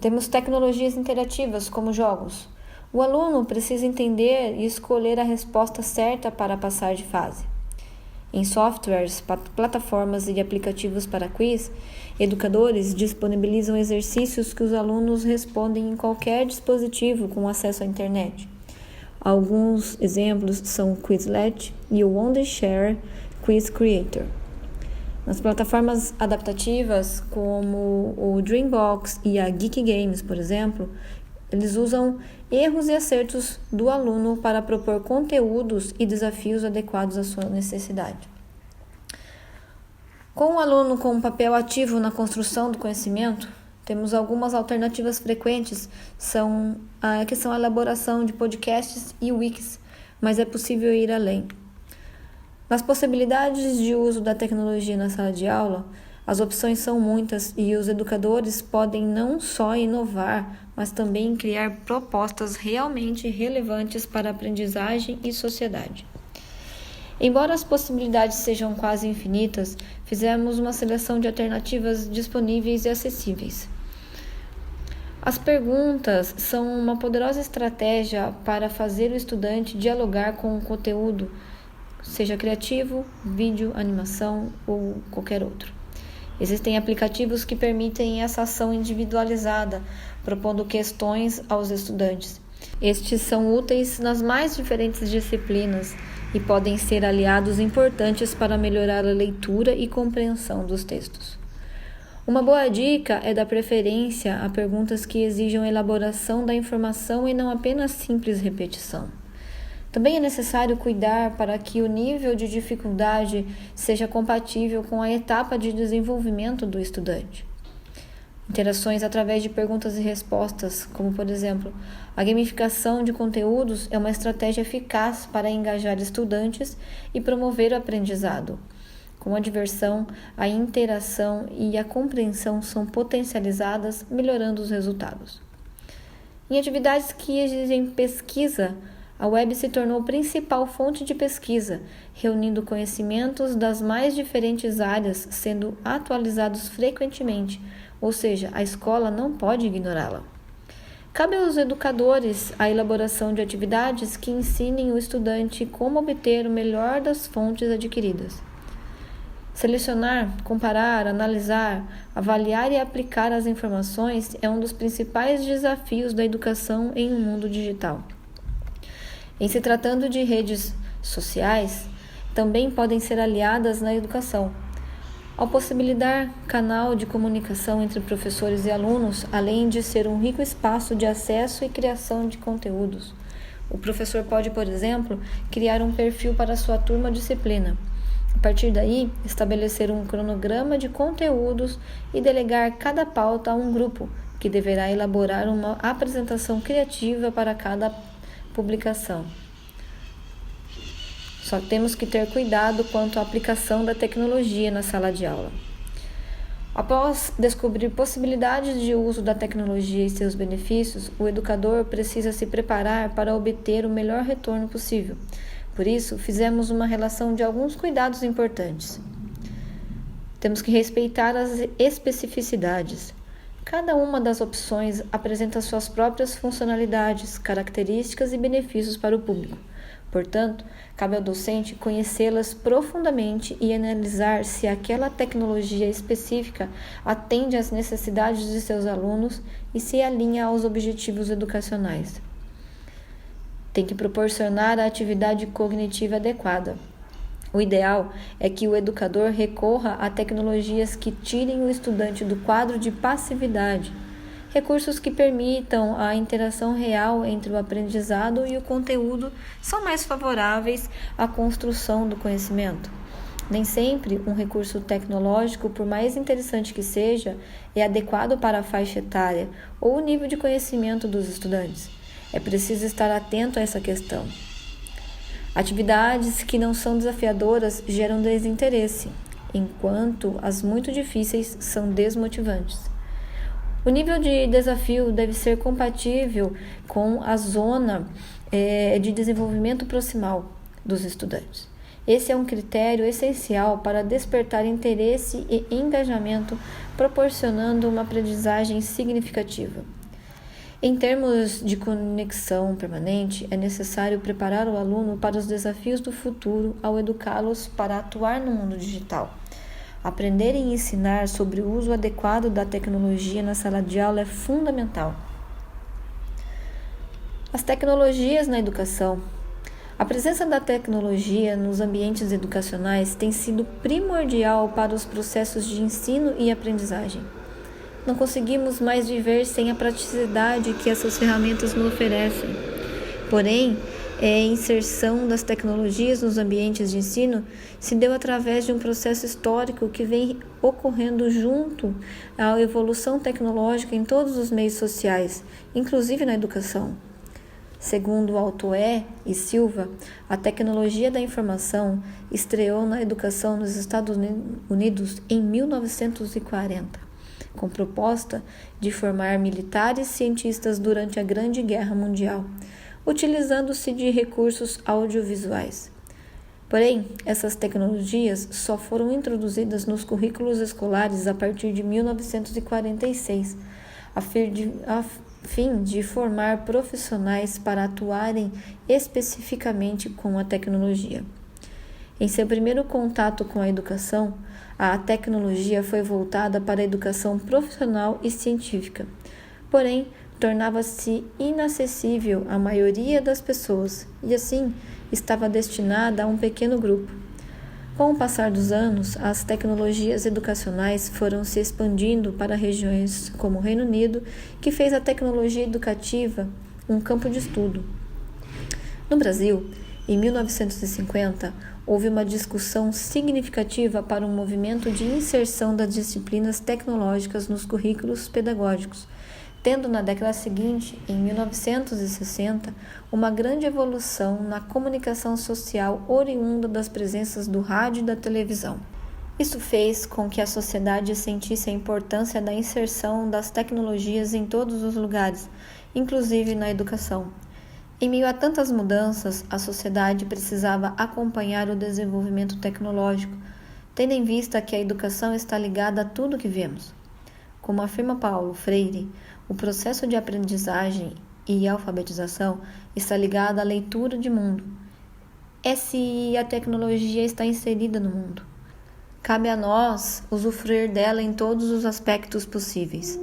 Temos tecnologias interativas, como jogos. O aluno precisa entender e escolher a resposta certa para passar de fase. Em softwares, plataformas e aplicativos para quiz, educadores disponibilizam exercícios que os alunos respondem em qualquer dispositivo com acesso à internet. Alguns exemplos são o Quizlet e o Wondershare Quiz Creator. Nas plataformas adaptativas, como o Dreambox e a Geek Games, por exemplo, eles usam erros e acertos do aluno para propor conteúdos e desafios adequados à sua necessidade. Com o aluno com um papel ativo na construção do conhecimento, temos algumas alternativas frequentes, que são a elaboração de podcasts e wikis, mas é possível ir além. Nas possibilidades de uso da tecnologia na sala de aula, as opções são muitas e os educadores podem não só inovar, mas também criar propostas realmente relevantes para a aprendizagem e sociedade. Embora as possibilidades sejam quase infinitas, fizemos uma seleção de alternativas disponíveis e acessíveis. As perguntas são uma poderosa estratégia para fazer o estudante dialogar com o conteúdo seja criativo, vídeo, animação ou qualquer outro. Existem aplicativos que permitem essa ação individualizada, propondo questões aos estudantes. Estes são úteis nas mais diferentes disciplinas e podem ser aliados importantes para melhorar a leitura e compreensão dos textos. Uma boa dica é dar preferência a perguntas que exijam elaboração da informação e não apenas simples repetição. Também é necessário cuidar para que o nível de dificuldade seja compatível com a etapa de desenvolvimento do estudante. Interações através de perguntas e respostas, como por exemplo, a gamificação de conteúdos é uma estratégia eficaz para engajar estudantes e promover o aprendizado. Com a diversão, a interação e a compreensão são potencializadas, melhorando os resultados. Em atividades que exigem pesquisa, a web se tornou a principal fonte de pesquisa, reunindo conhecimentos das mais diferentes áreas, sendo atualizados frequentemente, ou seja, a escola não pode ignorá-la. Cabe aos educadores a elaboração de atividades que ensinem o estudante como obter o melhor das fontes adquiridas. Selecionar, comparar, analisar, avaliar e aplicar as informações é um dos principais desafios da educação em um mundo digital. Em se tratando de redes sociais, também podem ser aliadas na educação. Ao possibilitar canal de comunicação entre professores e alunos, além de ser um rico espaço de acesso e criação de conteúdos, o professor pode, por exemplo, criar um perfil para sua turma ou disciplina. A partir daí, estabelecer um cronograma de conteúdos e delegar cada pauta a um grupo, que deverá elaborar uma apresentação criativa para cada publicação. Só temos que ter cuidado quanto à aplicação da tecnologia na sala de aula. Após descobrir possibilidades de uso da tecnologia e seus benefícios, o educador precisa se preparar para obter o melhor retorno possível. Por isso, fizemos uma relação de alguns cuidados importantes. Temos que respeitar as especificidades. Cada uma das opções apresenta suas próprias funcionalidades, características e benefícios para o público. Portanto, cabe ao docente conhecê-las profundamente e analisar se aquela tecnologia específica atende às necessidades de seus alunos e se alinha aos objetivos educacionais. Tem que proporcionar a atividade cognitiva adequada. O ideal é que o educador recorra a tecnologias que tirem o estudante do quadro de passividade, recursos que permitam a interação real entre o aprendizado e o conteúdo são mais favoráveis à construção do conhecimento. Nem sempre um recurso tecnológico, por mais interessante que seja, é adequado para a faixa etária ou o nível de conhecimento dos estudantes. É preciso estar atento a essa questão. Atividades que não são desafiadoras geram desinteresse, enquanto as muito difíceis são desmotivantes. O nível de desafio deve ser compatível com a zona de desenvolvimento proximal dos estudantes. Esse é um critério essencial para despertar interesse e engajamento, proporcionando uma aprendizagem significativa. Em termos de conexão permanente, é necessário preparar o aluno para os desafios do futuro ao educá-los para atuar no mundo digital. Aprender e ensinar sobre o uso adequado da tecnologia na sala de aula é fundamental. As tecnologias na educação. A presença da tecnologia nos ambientes educacionais tem sido primordial para os processos de ensino e aprendizagem. Não conseguimos mais viver sem a praticidade que essas ferramentas nos oferecem. Porém, a inserção das tecnologias nos ambientes de ensino se deu através de um processo histórico que vem ocorrendo junto à evolução tecnológica em todos os meios sociais, inclusive na educação. Segundo Altoé e Silva, a tecnologia da informação estreou na educação nos Estados Unidos em 1940. Com proposta de formar militares e cientistas durante a Grande Guerra Mundial, utilizando-se de recursos audiovisuais. Porém, essas tecnologias só foram introduzidas nos currículos escolares a partir de 1946, a fim de formar profissionais para atuarem especificamente com a tecnologia. Em seu primeiro contato com a educação, a tecnologia foi voltada para a educação profissional e científica. Porém, tornava-se inacessível à maioria das pessoas e, assim, estava destinada a um pequeno grupo. Com o passar dos anos, as tecnologias educacionais foram se expandindo para regiões como o Reino Unido, que fez a tecnologia educativa um campo de estudo. No Brasil, em 1950, houve uma discussão significativa para um movimento de inserção das disciplinas tecnológicas nos currículos pedagógicos, tendo na década seguinte, em 1960, uma grande evolução na comunicação social oriunda das presenças do rádio e da televisão. Isso fez com que a sociedade sentisse a importância da inserção das tecnologias em todos os lugares, inclusive na educação. Em meio a tantas mudanças, a sociedade precisava acompanhar o desenvolvimento tecnológico, tendo em vista que a educação está ligada a tudo que vemos. Como afirma Paulo Freire, o processo de aprendizagem e alfabetização está ligado à leitura de mundo. É se a tecnologia está inserida no mundo. Cabe a nós usufruir dela em todos os aspectos possíveis.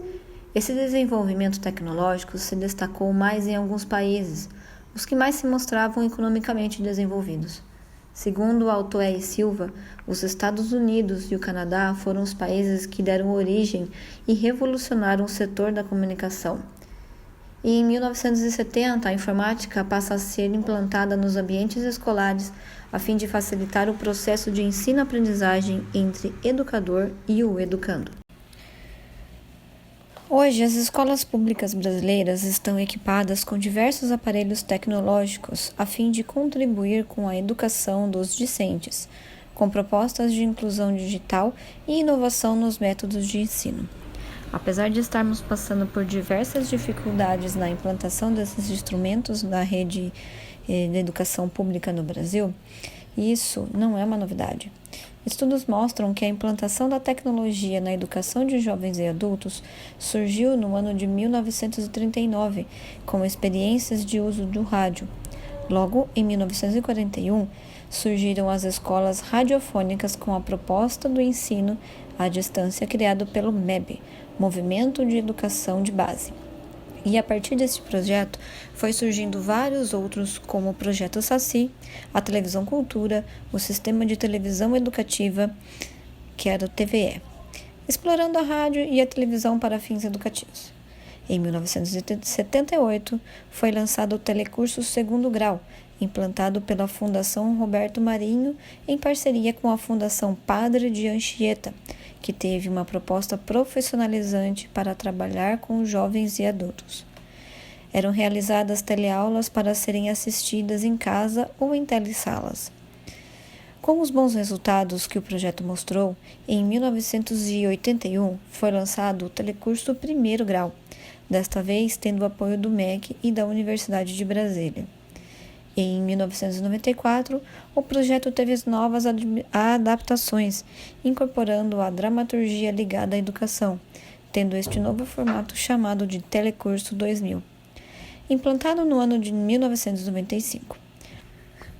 Esse desenvolvimento tecnológico se destacou mais em alguns países, os que mais se mostravam economicamente desenvolvidos. Segundo Altoé e Silva, os Estados Unidos e o Canadá foram os países que deram origem e revolucionaram o setor da comunicação. E em 1970, a informática passa a ser implantada nos ambientes escolares a fim de facilitar o processo de ensino-aprendizagem entre educador e o educando. Hoje, as escolas públicas brasileiras estão equipadas com diversos aparelhos tecnológicos a fim de contribuir com a educação dos discentes, com propostas de inclusão digital e inovação nos métodos de ensino. Apesar de estarmos passando por diversas dificuldades na implantação desses instrumentos na rede de educação pública no Brasil, isso não é uma novidade. Estudos mostram que a implantação da tecnologia na educação de jovens e adultos surgiu no ano de 1939, com experiências de uso do rádio. Logo, em 1941, surgiram as escolas radiofônicas com a proposta do ensino à distância criado pelo MEB, Movimento de Educação de Base. E a partir desse projeto foi surgindo vários outros, como o Projeto Saci, a Televisão Cultura, o Sistema de Televisão Educativa, que era o TVE, explorando a rádio e a televisão para fins educativos. Em 1978, foi lançado o Telecurso Segundo Grau, implantado pela Fundação Roberto Marinho em parceria com a Fundação Padre de Anchieta, que teve uma proposta profissionalizante para trabalhar com jovens e adultos. Eram realizadas teleaulas para serem assistidas em casa ou em telesalas. Com os bons resultados que o projeto mostrou, em 1981 foi lançado o Telecurso Primeiro Grau, desta vez tendo o apoio do MEC e da Universidade de Brasília. Em 1994, o projeto teve novas adaptações, incorporando a dramaturgia ligada à educação, tendo este novo formato chamado de Telecurso 2000, implantado no ano de 1995.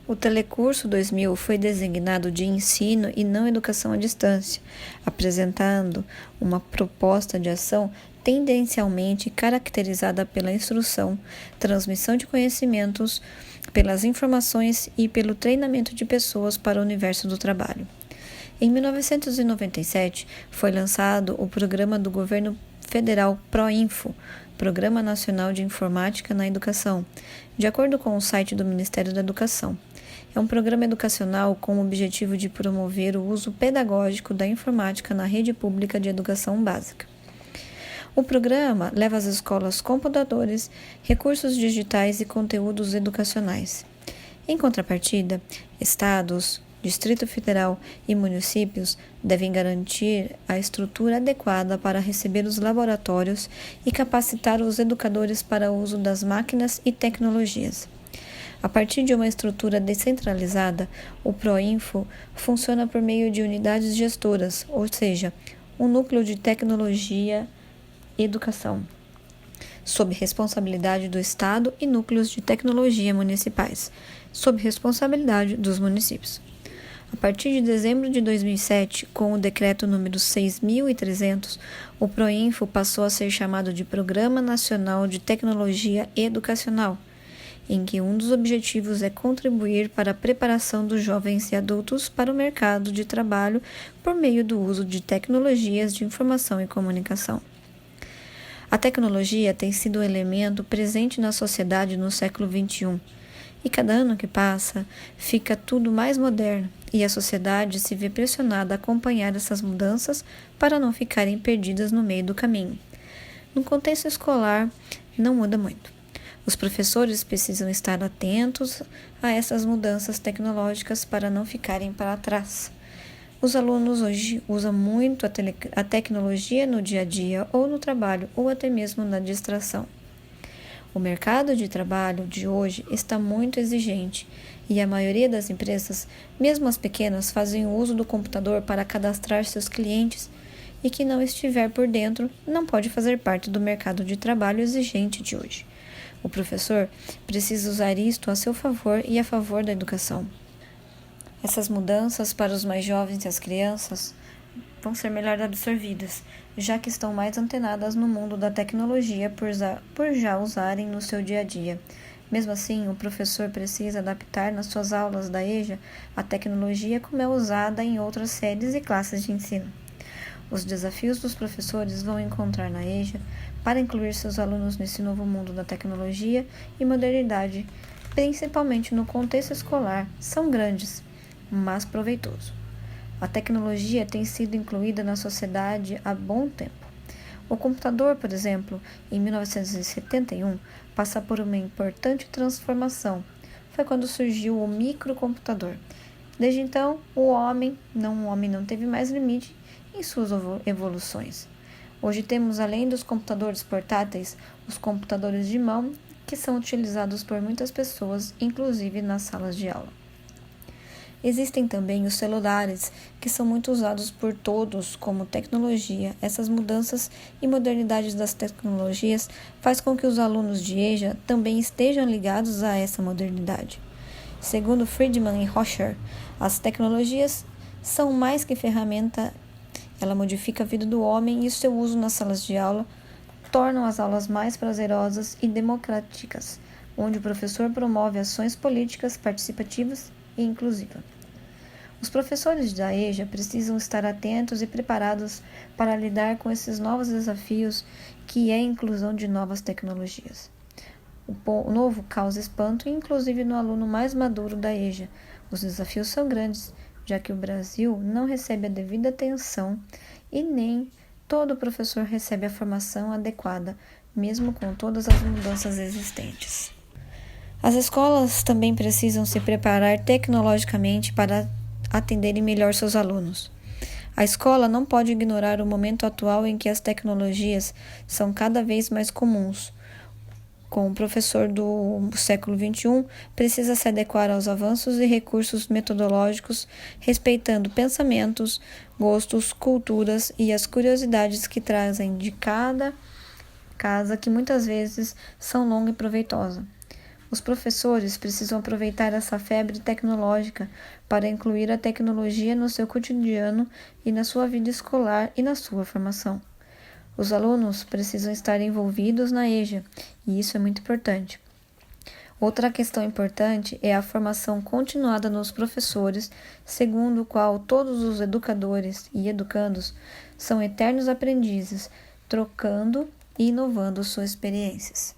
O Telecurso 2000 foi designado de ensino e não educação à distância, apresentando uma proposta de ação tendencialmente caracterizada pela instrução, transmissão de conhecimentos, pelas informações e pelo treinamento de pessoas para o universo do trabalho. Em 1997, foi lançado o programa do governo federal PROINFO, Programa Nacional de Informática na Educação, de acordo com o site do Ministério da Educação. É um programa educacional com o objetivo de promover o uso pedagógico da informática na rede pública de educação básica. O programa leva às escolas computadores, recursos digitais e conteúdos educacionais. Em contrapartida, estados, Distrito Federal e municípios devem garantir a estrutura adequada para receber os laboratórios e capacitar os educadores para o uso das máquinas e tecnologias. A partir de uma estrutura descentralizada, o PROINFO funciona por meio de unidades gestoras, ou seja, um núcleo de tecnologia e educação, sob responsabilidade do Estado, e núcleos de tecnologia municipais, sob responsabilidade dos municípios. A partir de dezembro de 2007, com o decreto número 6.300, o PROINFO passou a ser chamado de Programa Nacional de Tecnologia Educacional, em que um dos objetivos é contribuir para a preparação dos jovens e adultos para o mercado de trabalho por meio do uso de tecnologias de informação e comunicação. A tecnologia tem sido um elemento presente na sociedade no século XXI, e cada ano que passa, fica tudo mais moderno, e a sociedade se vê pressionada a acompanhar essas mudanças para não ficarem perdidas no meio do caminho. No contexto escolar, não muda muito. Os professores precisam estar atentos a essas mudanças tecnológicas para não ficarem para trás. Os alunos hoje usam muito a tecnologia no dia a dia ou no trabalho ou até mesmo na distração. O mercado de trabalho de hoje está muito exigente e a maioria das empresas, mesmo as pequenas, fazem uso do computador para cadastrar seus clientes e quem não estiver por dentro não pode fazer parte do mercado de trabalho exigente de hoje. O professor precisa usar isto a seu favor e a favor da educação. Essas mudanças para os mais jovens e as crianças vão ser melhor absorvidas, já que estão mais antenadas no mundo da tecnologia por já usarem no seu dia a dia. Mesmo assim, o professor precisa adaptar nas suas aulas da EJA a tecnologia como é usada em outras séries e classes de ensino. Os desafios dos professores vão encontrar na EJA para incluir seus alunos nesse novo mundo da tecnologia e modernidade, principalmente no contexto escolar, são grandes, mas proveitosos. A tecnologia tem sido incluída na sociedade há bom tempo. O computador, por exemplo, em 1971, passa por uma importante transformação. Foi quando surgiu o microcomputador. Desde então, o homem não teve mais limite em suas evoluções. Hoje temos, além dos computadores portáteis, os computadores de mão, que são utilizados por muitas pessoas, inclusive nas salas de aula. Existem também os celulares, que são muito usados por todos como tecnologia. Essas mudanças e modernidades das tecnologias faz com que os alunos de EJA também estejam ligados a essa modernidade. Segundo Friedman e Rocher, as tecnologias são mais que ferramenta, ela modifica a vida do homem e o seu uso nas salas de aula tornam as aulas mais prazerosas e democráticas, onde o professor promove ações políticas participativas e inclusiva. Os professores da EJA precisam estar atentos e preparados para lidar com esses novos desafios que é a inclusão de novas tecnologias. O novo causa espanto, inclusive no aluno mais maduro da EJA. Os desafios são grandes, já que o Brasil não recebe a devida atenção e nem todo professor recebe a formação adequada, mesmo com todas as mudanças existentes. As escolas também precisam se preparar tecnologicamente para atenderem melhor seus alunos. A escola não pode ignorar o momento atual em que as tecnologias são cada vez mais comuns. Com o professor do século XXI, precisa se adequar aos avanços e recursos metodológicos, respeitando pensamentos, gostos, culturas e as curiosidades que trazem de cada casa, que muitas vezes são longa e proveitosa. Os professores precisam aproveitar essa febre tecnológica para incluir a tecnologia no seu cotidiano e na sua vida escolar e na sua formação. Os alunos precisam estar envolvidos na EJA, e isso é muito importante. Outra questão importante é a formação continuada nos professores, segundo o qual todos os educadores e educandos são eternos aprendizes, trocando e inovando suas experiências.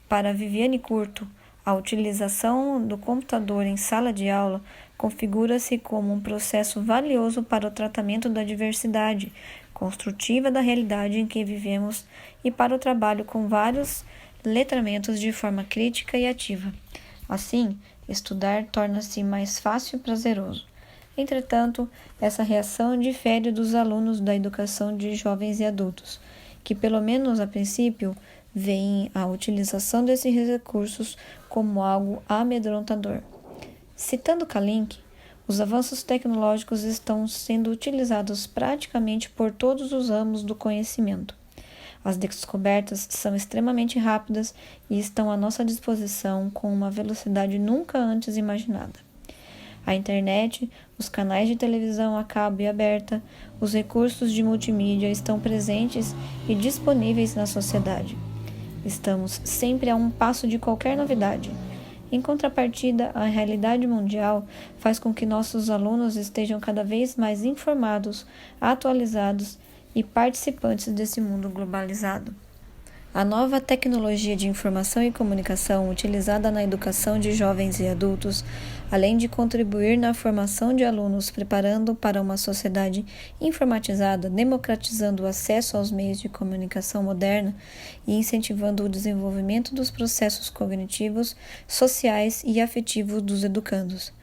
Para Viviane Curto, a utilização do computador em sala de aula configura-se como um processo valioso para o tratamento da diversidade construtiva da realidade em que vivemos e para o trabalho com vários letramentos de forma crítica e ativa. Assim, estudar torna-se mais fácil e prazeroso. Entretanto, essa reação difere dos alunos da educação de jovens e adultos, que, pelo menos a princípio, veem a utilização desses recursos como algo amedrontador. Citando Kalink, os avanços tecnológicos estão sendo utilizados praticamente por todos os ramos do conhecimento. As descobertas são extremamente rápidas e estão à nossa disposição com uma velocidade nunca antes imaginada. A internet, os canais de televisão a cabo e aberta, os recursos de multimídia estão presentes e disponíveis na sociedade. Estamos sempre a um passo de qualquer novidade. Em contrapartida, a realidade mundial faz com que nossos alunos estejam cada vez mais informados, atualizados e participantes desse mundo globalizado. A nova tecnologia de informação e comunicação utilizada na educação de jovens e adultos, além de contribuir na formação de alunos preparando para uma sociedade informatizada, democratizando o acesso aos meios de comunicação moderna e incentivando o desenvolvimento dos processos cognitivos, sociais e afetivos dos educandos.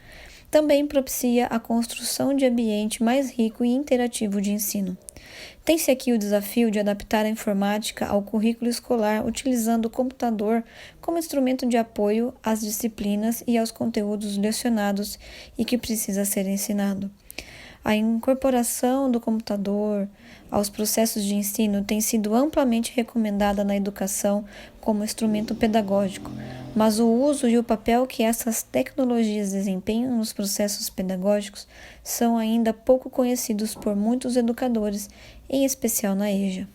Também propicia a construção de ambiente mais rico e interativo de ensino. Tem-se aqui o desafio de adaptar a informática ao currículo escolar utilizando o computador como instrumento de apoio às disciplinas e aos conteúdos lecionados e que precisa ser ensinado. A incorporação do computador aos processos de ensino tem sido amplamente recomendada na educação como instrumento pedagógico, mas o uso e o papel que essas tecnologias desempenham nos processos pedagógicos são ainda pouco conhecidos por muitos educadores, em especial na EJA.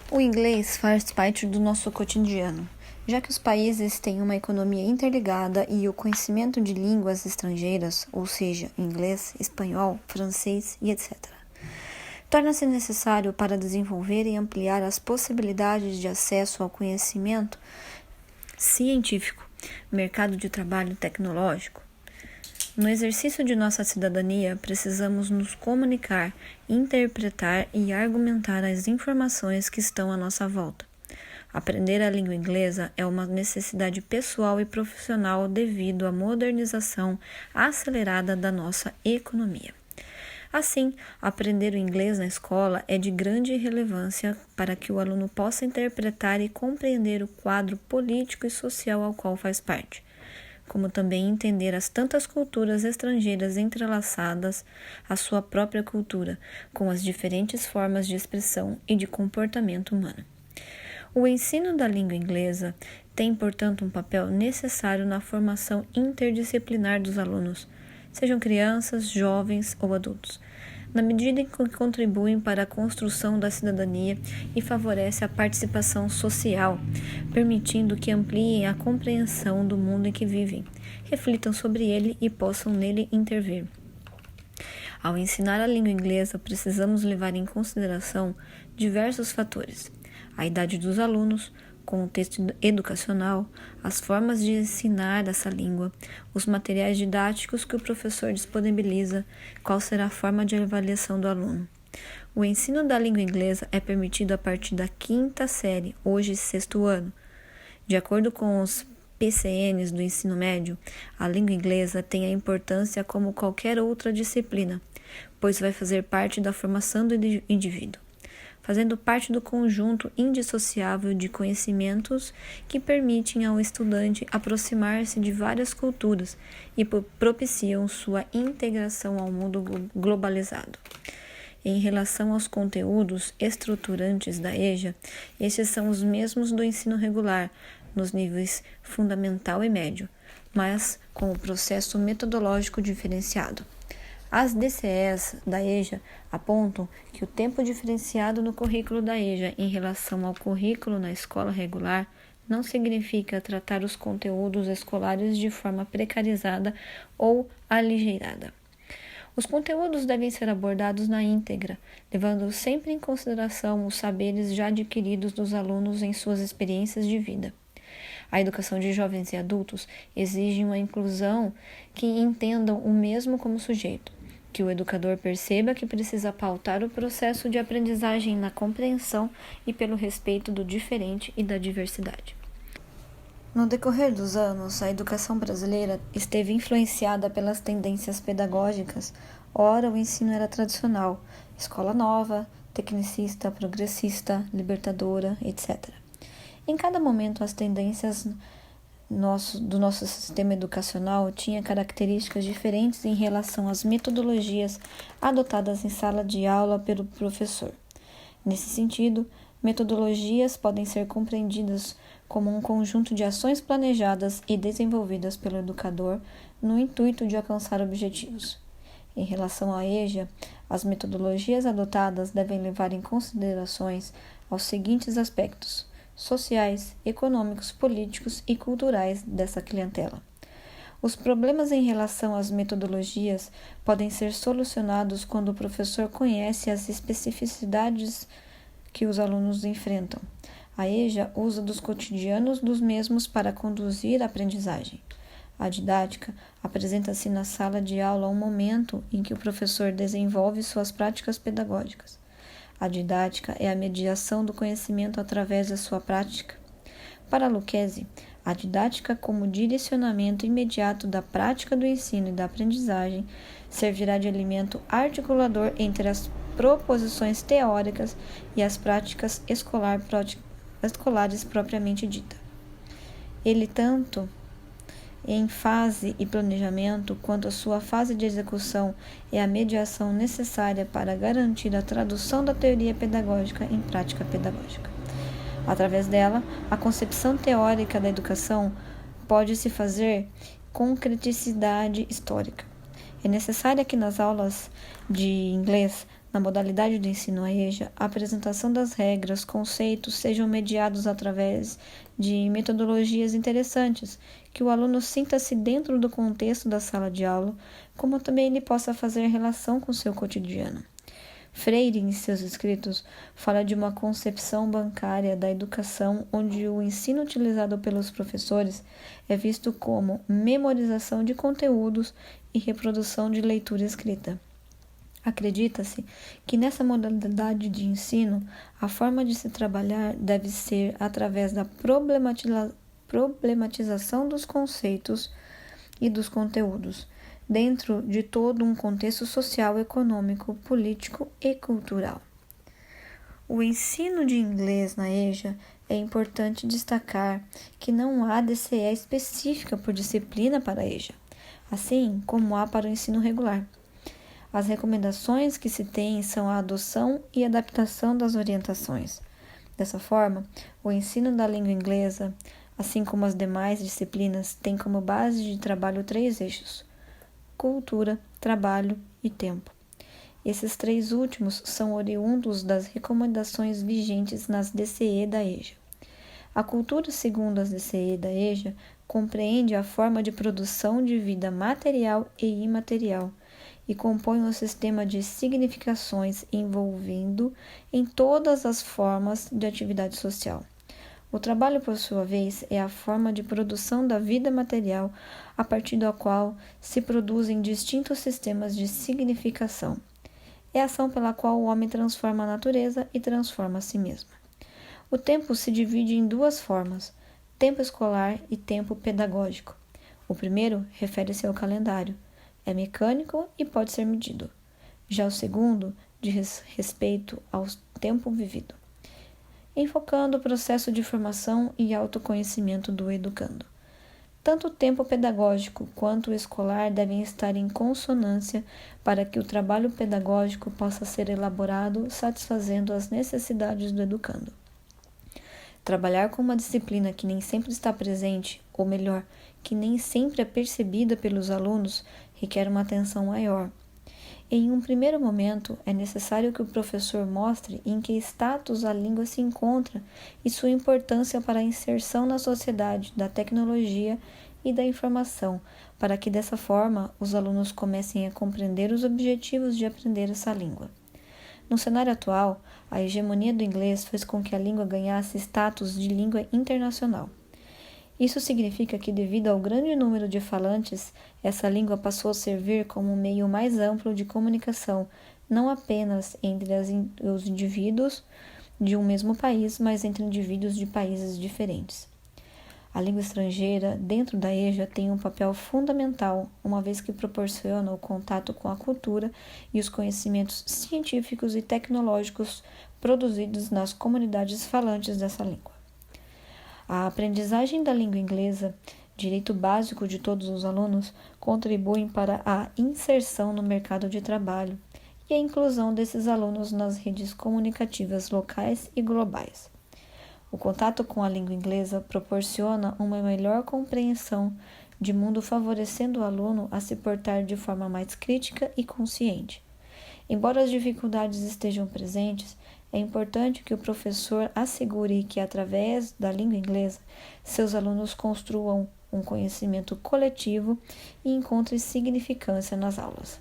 O inglês faz parte do nosso cotidiano, já que os países têm uma economia interligada e o conhecimento de línguas estrangeiras, ou seja, inglês, espanhol, francês e etc., torna-se necessário para desenvolver e ampliar as possibilidades de acesso ao conhecimento científico, mercado de trabalho tecnológico. No exercício de nossa cidadania, precisamos nos comunicar, interpretar e argumentar as informações que estão à nossa volta. Aprender a língua inglesa é uma necessidade pessoal e profissional devido à modernização acelerada da nossa economia. Assim, aprender o inglês na escola é de grande relevância para que o aluno possa interpretar e compreender o quadro político e social ao qual faz parte, como também entender as tantas culturas estrangeiras entrelaçadas à sua própria cultura, com as diferentes formas de expressão e de comportamento humano. O ensino da língua inglesa tem, portanto, um papel necessário na formação interdisciplinar dos alunos, sejam crianças, jovens ou adultos, na medida em que contribuem para a construção da cidadania e favorece a participação social, permitindo que ampliem a compreensão do mundo em que vivem, reflitam sobre ele e possam nele intervir. Ao ensinar a língua inglesa, precisamos levar em consideração diversos fatores: a idade dos alunos, contexto educacional, as formas de ensinar essa língua, os materiais didáticos que o professor disponibiliza, qual será a forma de avaliação do aluno. O ensino da língua inglesa é permitido a partir da 5ª série, hoje 6º ano. De acordo com os PCNs do ensino médio, a língua inglesa tem a importância como qualquer outra disciplina, pois vai fazer parte da formação do indivíduo, fazendo parte do conjunto indissociável de conhecimentos que permitem ao estudante aproximar-se de várias culturas e propiciam sua integração ao mundo globalizado. Em relação aos conteúdos estruturantes da EJA, estes são os mesmos do ensino regular, nos níveis fundamental e médio, mas com o processo metodológico diferenciado. As DCEs da EJA apontam que o tempo diferenciado no currículo da EJA em relação ao currículo na escola regular não significa tratar os conteúdos escolares de forma precarizada ou aligeirada. Os conteúdos devem ser abordados na íntegra, levando sempre em consideração os saberes já adquiridos dos alunos em suas experiências de vida. A educação de jovens e adultos exige uma inclusão que entendam o mesmo como sujeito, que o educador perceba que precisa pautar o processo de aprendizagem na compreensão e pelo respeito do diferente e da diversidade. No decorrer dos anos, a educação brasileira esteve influenciada pelas tendências pedagógicas. Ora, o ensino era tradicional, escola nova, tecnicista, progressista, libertadora, etc. Em cada momento, as tendências do nosso sistema educacional tinham características diferentes em relação às metodologias adotadas em sala de aula pelo professor. Nesse sentido, metodologias podem ser compreendidas como um conjunto de ações planejadas e desenvolvidas pelo educador no intuito de alcançar objetivos. Em relação à EJA, as metodologias adotadas devem levar em considerações aos seguintes aspectos: sociais, econômicos, políticos e culturais dessa clientela. Os problemas em relação às metodologias podem ser solucionados quando o professor conhece as especificidades que os alunos enfrentam. A EJA usa dos cotidianos dos mesmos para conduzir a aprendizagem. A didática apresenta-se na sala de aula um momento em que o professor desenvolve suas práticas pedagógicas. A didática é a mediação do conhecimento através da sua prática. Para Lucchesi, a didática como direcionamento imediato da prática do ensino e da aprendizagem servirá de elemento articulador entre as proposições teóricas e as práticas escolares propriamente dita. Ele tanto em fase e planejamento, quanto a sua fase de execução é a mediação necessária para garantir a tradução da teoria pedagógica em prática pedagógica. Através dela, a concepção teórica da educação pode se fazer concreticidade histórica. É necessário que nas aulas de inglês, na modalidade do ensino à EJA, a apresentação das regras, conceitos sejam mediados através de metodologias interessantes, que o aluno sinta-se dentro do contexto da sala de aula, como também ele possa fazer relação com seu cotidiano. Freire, em seus escritos, fala de uma concepção bancária da educação onde o ensino utilizado pelos professores é visto como memorização de conteúdos e reprodução de leitura escrita. Acredita-se que nessa modalidade de ensino, a forma de se trabalhar deve ser através da problematização dos conceitos e dos conteúdos, dentro de todo um contexto social, econômico, político e cultural. O ensino de inglês na EJA é importante destacar que não há DCE específica por disciplina para a EJA, assim como há para o ensino regular. As recomendações que se têm são a adoção e adaptação das orientações. Dessa forma, o ensino da língua inglesa, assim como as demais disciplinas, tem como base de trabalho 3 eixos: cultura, trabalho e tempo. Esses 3 últimos são oriundos das recomendações vigentes nas DCE da EJA. A cultura, segundo as DCE da EJA, compreende a forma de produção de vida material e imaterial e compõe um sistema de significações envolvendo em todas as formas de atividade social. O trabalho, por sua vez, é a forma de produção da vida material a partir da qual se produzem distintos sistemas de significação. É a ação pela qual o homem transforma a natureza e transforma a si mesmo. O tempo se divide em 2 formas: tempo escolar e tempo pedagógico. O primeiro refere-se ao calendário. É mecânico e pode ser medido. Já o segundo diz respeito ao tempo vivido, enfocando o processo de formação e autoconhecimento do educando. Tanto o tempo pedagógico quanto o escolar devem estar em consonância para que o trabalho pedagógico possa ser elaborado satisfazendo as necessidades do educando. Trabalhar com uma disciplina que nem sempre está presente, ou melhor, que nem sempre é percebida pelos alunos, requer uma atenção maior. Em um primeiro momento, é necessário que o professor mostre em que status a língua se encontra e sua importância para a inserção na sociedade da tecnologia e da informação, para que dessa forma os alunos comecem a compreender os objetivos de aprender essa língua. No cenário atual, a hegemonia do inglês fez com que a língua ganhasse status de língua internacional. Isso significa que, devido ao grande número de falantes, essa língua passou a servir como um meio mais amplo de comunicação, não apenas entre os indivíduos de um mesmo país, mas entre indivíduos de países diferentes. A língua estrangeira, dentro da EJA, tem um papel fundamental, uma vez que proporciona o contato com a cultura e os conhecimentos científicos e tecnológicos produzidos nas comunidades falantes dessa língua. A aprendizagem da língua inglesa, direito básico de todos os alunos, contribuem para a inserção no mercado de trabalho e a inclusão desses alunos nas redes comunicativas locais e globais. O contato com a língua inglesa proporciona uma melhor compreensão de mundo, favorecendo o aluno a se portar de forma mais crítica e consciente. Embora as dificuldades estejam presentes, é importante que o professor assegure que, através da língua inglesa, seus alunos construam um conhecimento coletivo e encontrem significância nas aulas.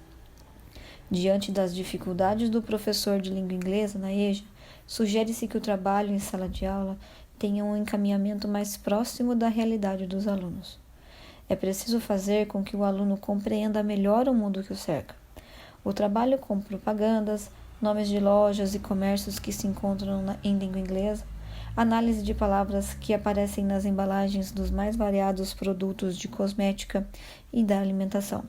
Diante das dificuldades do professor de língua inglesa na EJA, sugere-se que o trabalho em sala de aula tenha um encaminhamento mais próximo da realidade dos alunos. É preciso fazer com que o aluno compreenda melhor o mundo que o cerca. O trabalho com propagandas, nomes de lojas e comércios que se encontram em língua inglesa, análise de palavras que aparecem nas embalagens dos mais variados produtos de cosmética e da alimentação,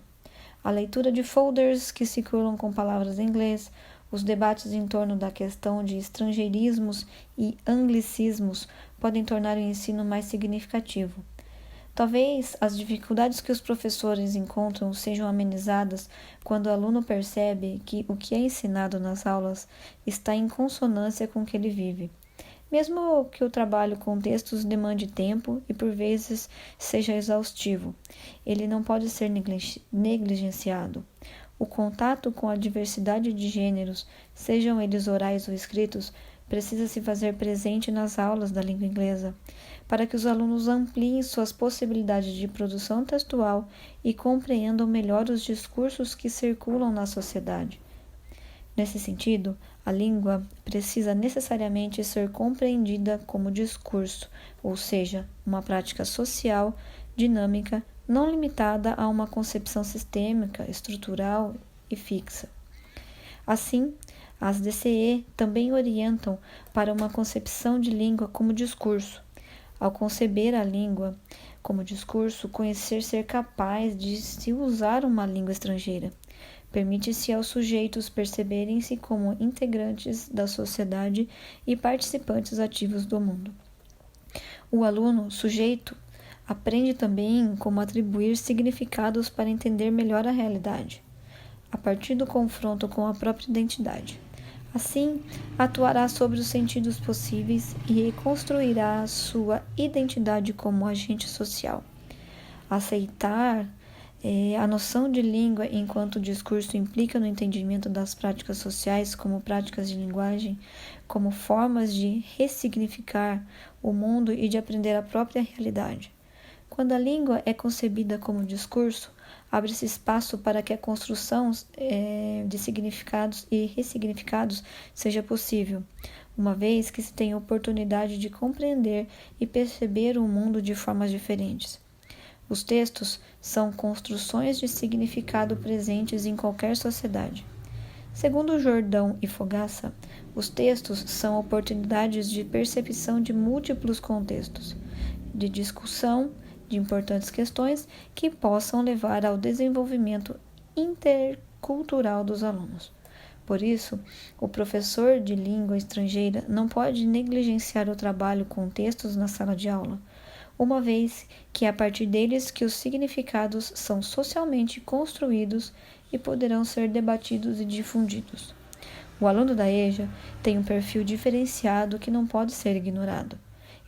a leitura de folders que circulam com palavras em inglês, os debates em torno da questão de estrangeirismos e anglicismos podem tornar o ensino mais significativo. Talvez as dificuldades que os professores encontram sejam amenizadas quando o aluno percebe que o que é ensinado nas aulas está em consonância com o que ele vive. Mesmo que o trabalho com textos demande tempo e por vezes seja exaustivo, ele não pode ser negligenciado. O contato com a diversidade de gêneros, sejam eles orais ou escritos, precisa se fazer presente nas aulas da língua inglesa, para que os alunos ampliem suas possibilidades de produção textual e compreendam melhor os discursos que circulam na sociedade. Nesse sentido, a língua precisa necessariamente ser compreendida como discurso, ou seja, uma prática social, dinâmica, não limitada a uma concepção sistêmica, estrutural e fixa. Assim, as DCE também orientam para uma concepção de língua como discurso. Ao conceber a língua como discurso, conhecer ser capaz de se usar uma língua estrangeira. Permite-se aos sujeitos perceberem-se como integrantes da sociedade e participantes ativos do mundo. O aluno, sujeito, aprende também como atribuir significados para entender melhor a realidade, a partir do confronto com a própria identidade. Assim, atuará sobre os sentidos possíveis e reconstruirá a sua identidade como agente social. Aceitar a noção de língua enquanto discurso implica no entendimento das práticas sociais como práticas de linguagem, como formas de ressignificar o mundo e de aprender a própria realidade. Quando a língua é concebida como discurso, abre-se espaço para que a construção de significados e ressignificados seja possível, uma vez que se tem a oportunidade de compreender e perceber o mundo de formas diferentes. Os textos são construções de significado presentes em qualquer sociedade. Segundo Jordão e Fogaça, os textos são oportunidades de percepção de múltiplos contextos, de discussão de importantes questões que possam levar ao desenvolvimento intercultural dos alunos. Por isso, o professor de língua estrangeira não pode negligenciar o trabalho com textos na sala de aula, uma vez que é a partir deles que os significados são socialmente construídos e poderão ser debatidos e difundidos. O aluno da EJA tem um perfil diferenciado que não pode ser ignorado.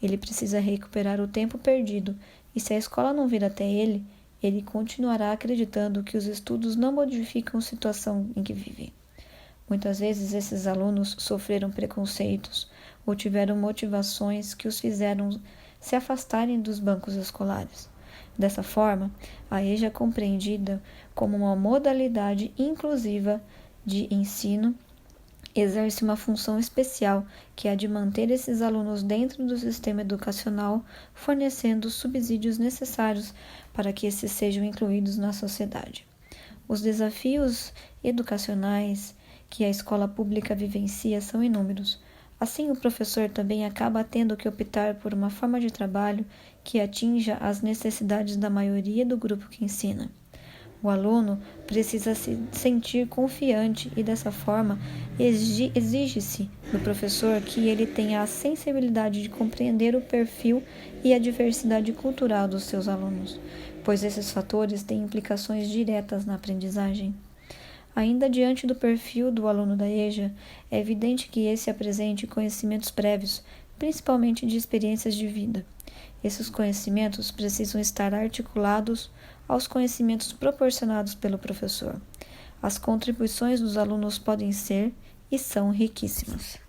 Ele precisa recuperar o tempo perdido e, se a escola não vir até ele, ele continuará acreditando que os estudos não modificam a situação em que vivem. Muitas vezes esses alunos sofreram preconceitos ou tiveram motivações que os fizeram se afastarem dos bancos escolares. Dessa forma, a EJA é compreendida como uma modalidade inclusiva de ensino, exerce uma função especial, que é a de manter esses alunos dentro do sistema educacional, fornecendo os subsídios necessários para que esses sejam incluídos na sociedade. Os desafios educacionais que a escola pública vivencia são inúmeros. Assim, o professor também acaba tendo que optar por uma forma de trabalho que atinja as necessidades da maioria do grupo que ensina. O aluno precisa se sentir confiante e, dessa forma, exige-se do professor que ele tenha a sensibilidade de compreender o perfil e a diversidade cultural dos seus alunos, pois esses fatores têm implicações diretas na aprendizagem. Ainda diante do perfil do aluno da EJA, é evidente que esse apresente conhecimentos prévios, principalmente de experiências de vida. Esses conhecimentos precisam estar articulados aos conhecimentos proporcionados pelo professor. As contribuições dos alunos podem ser e são riquíssimas.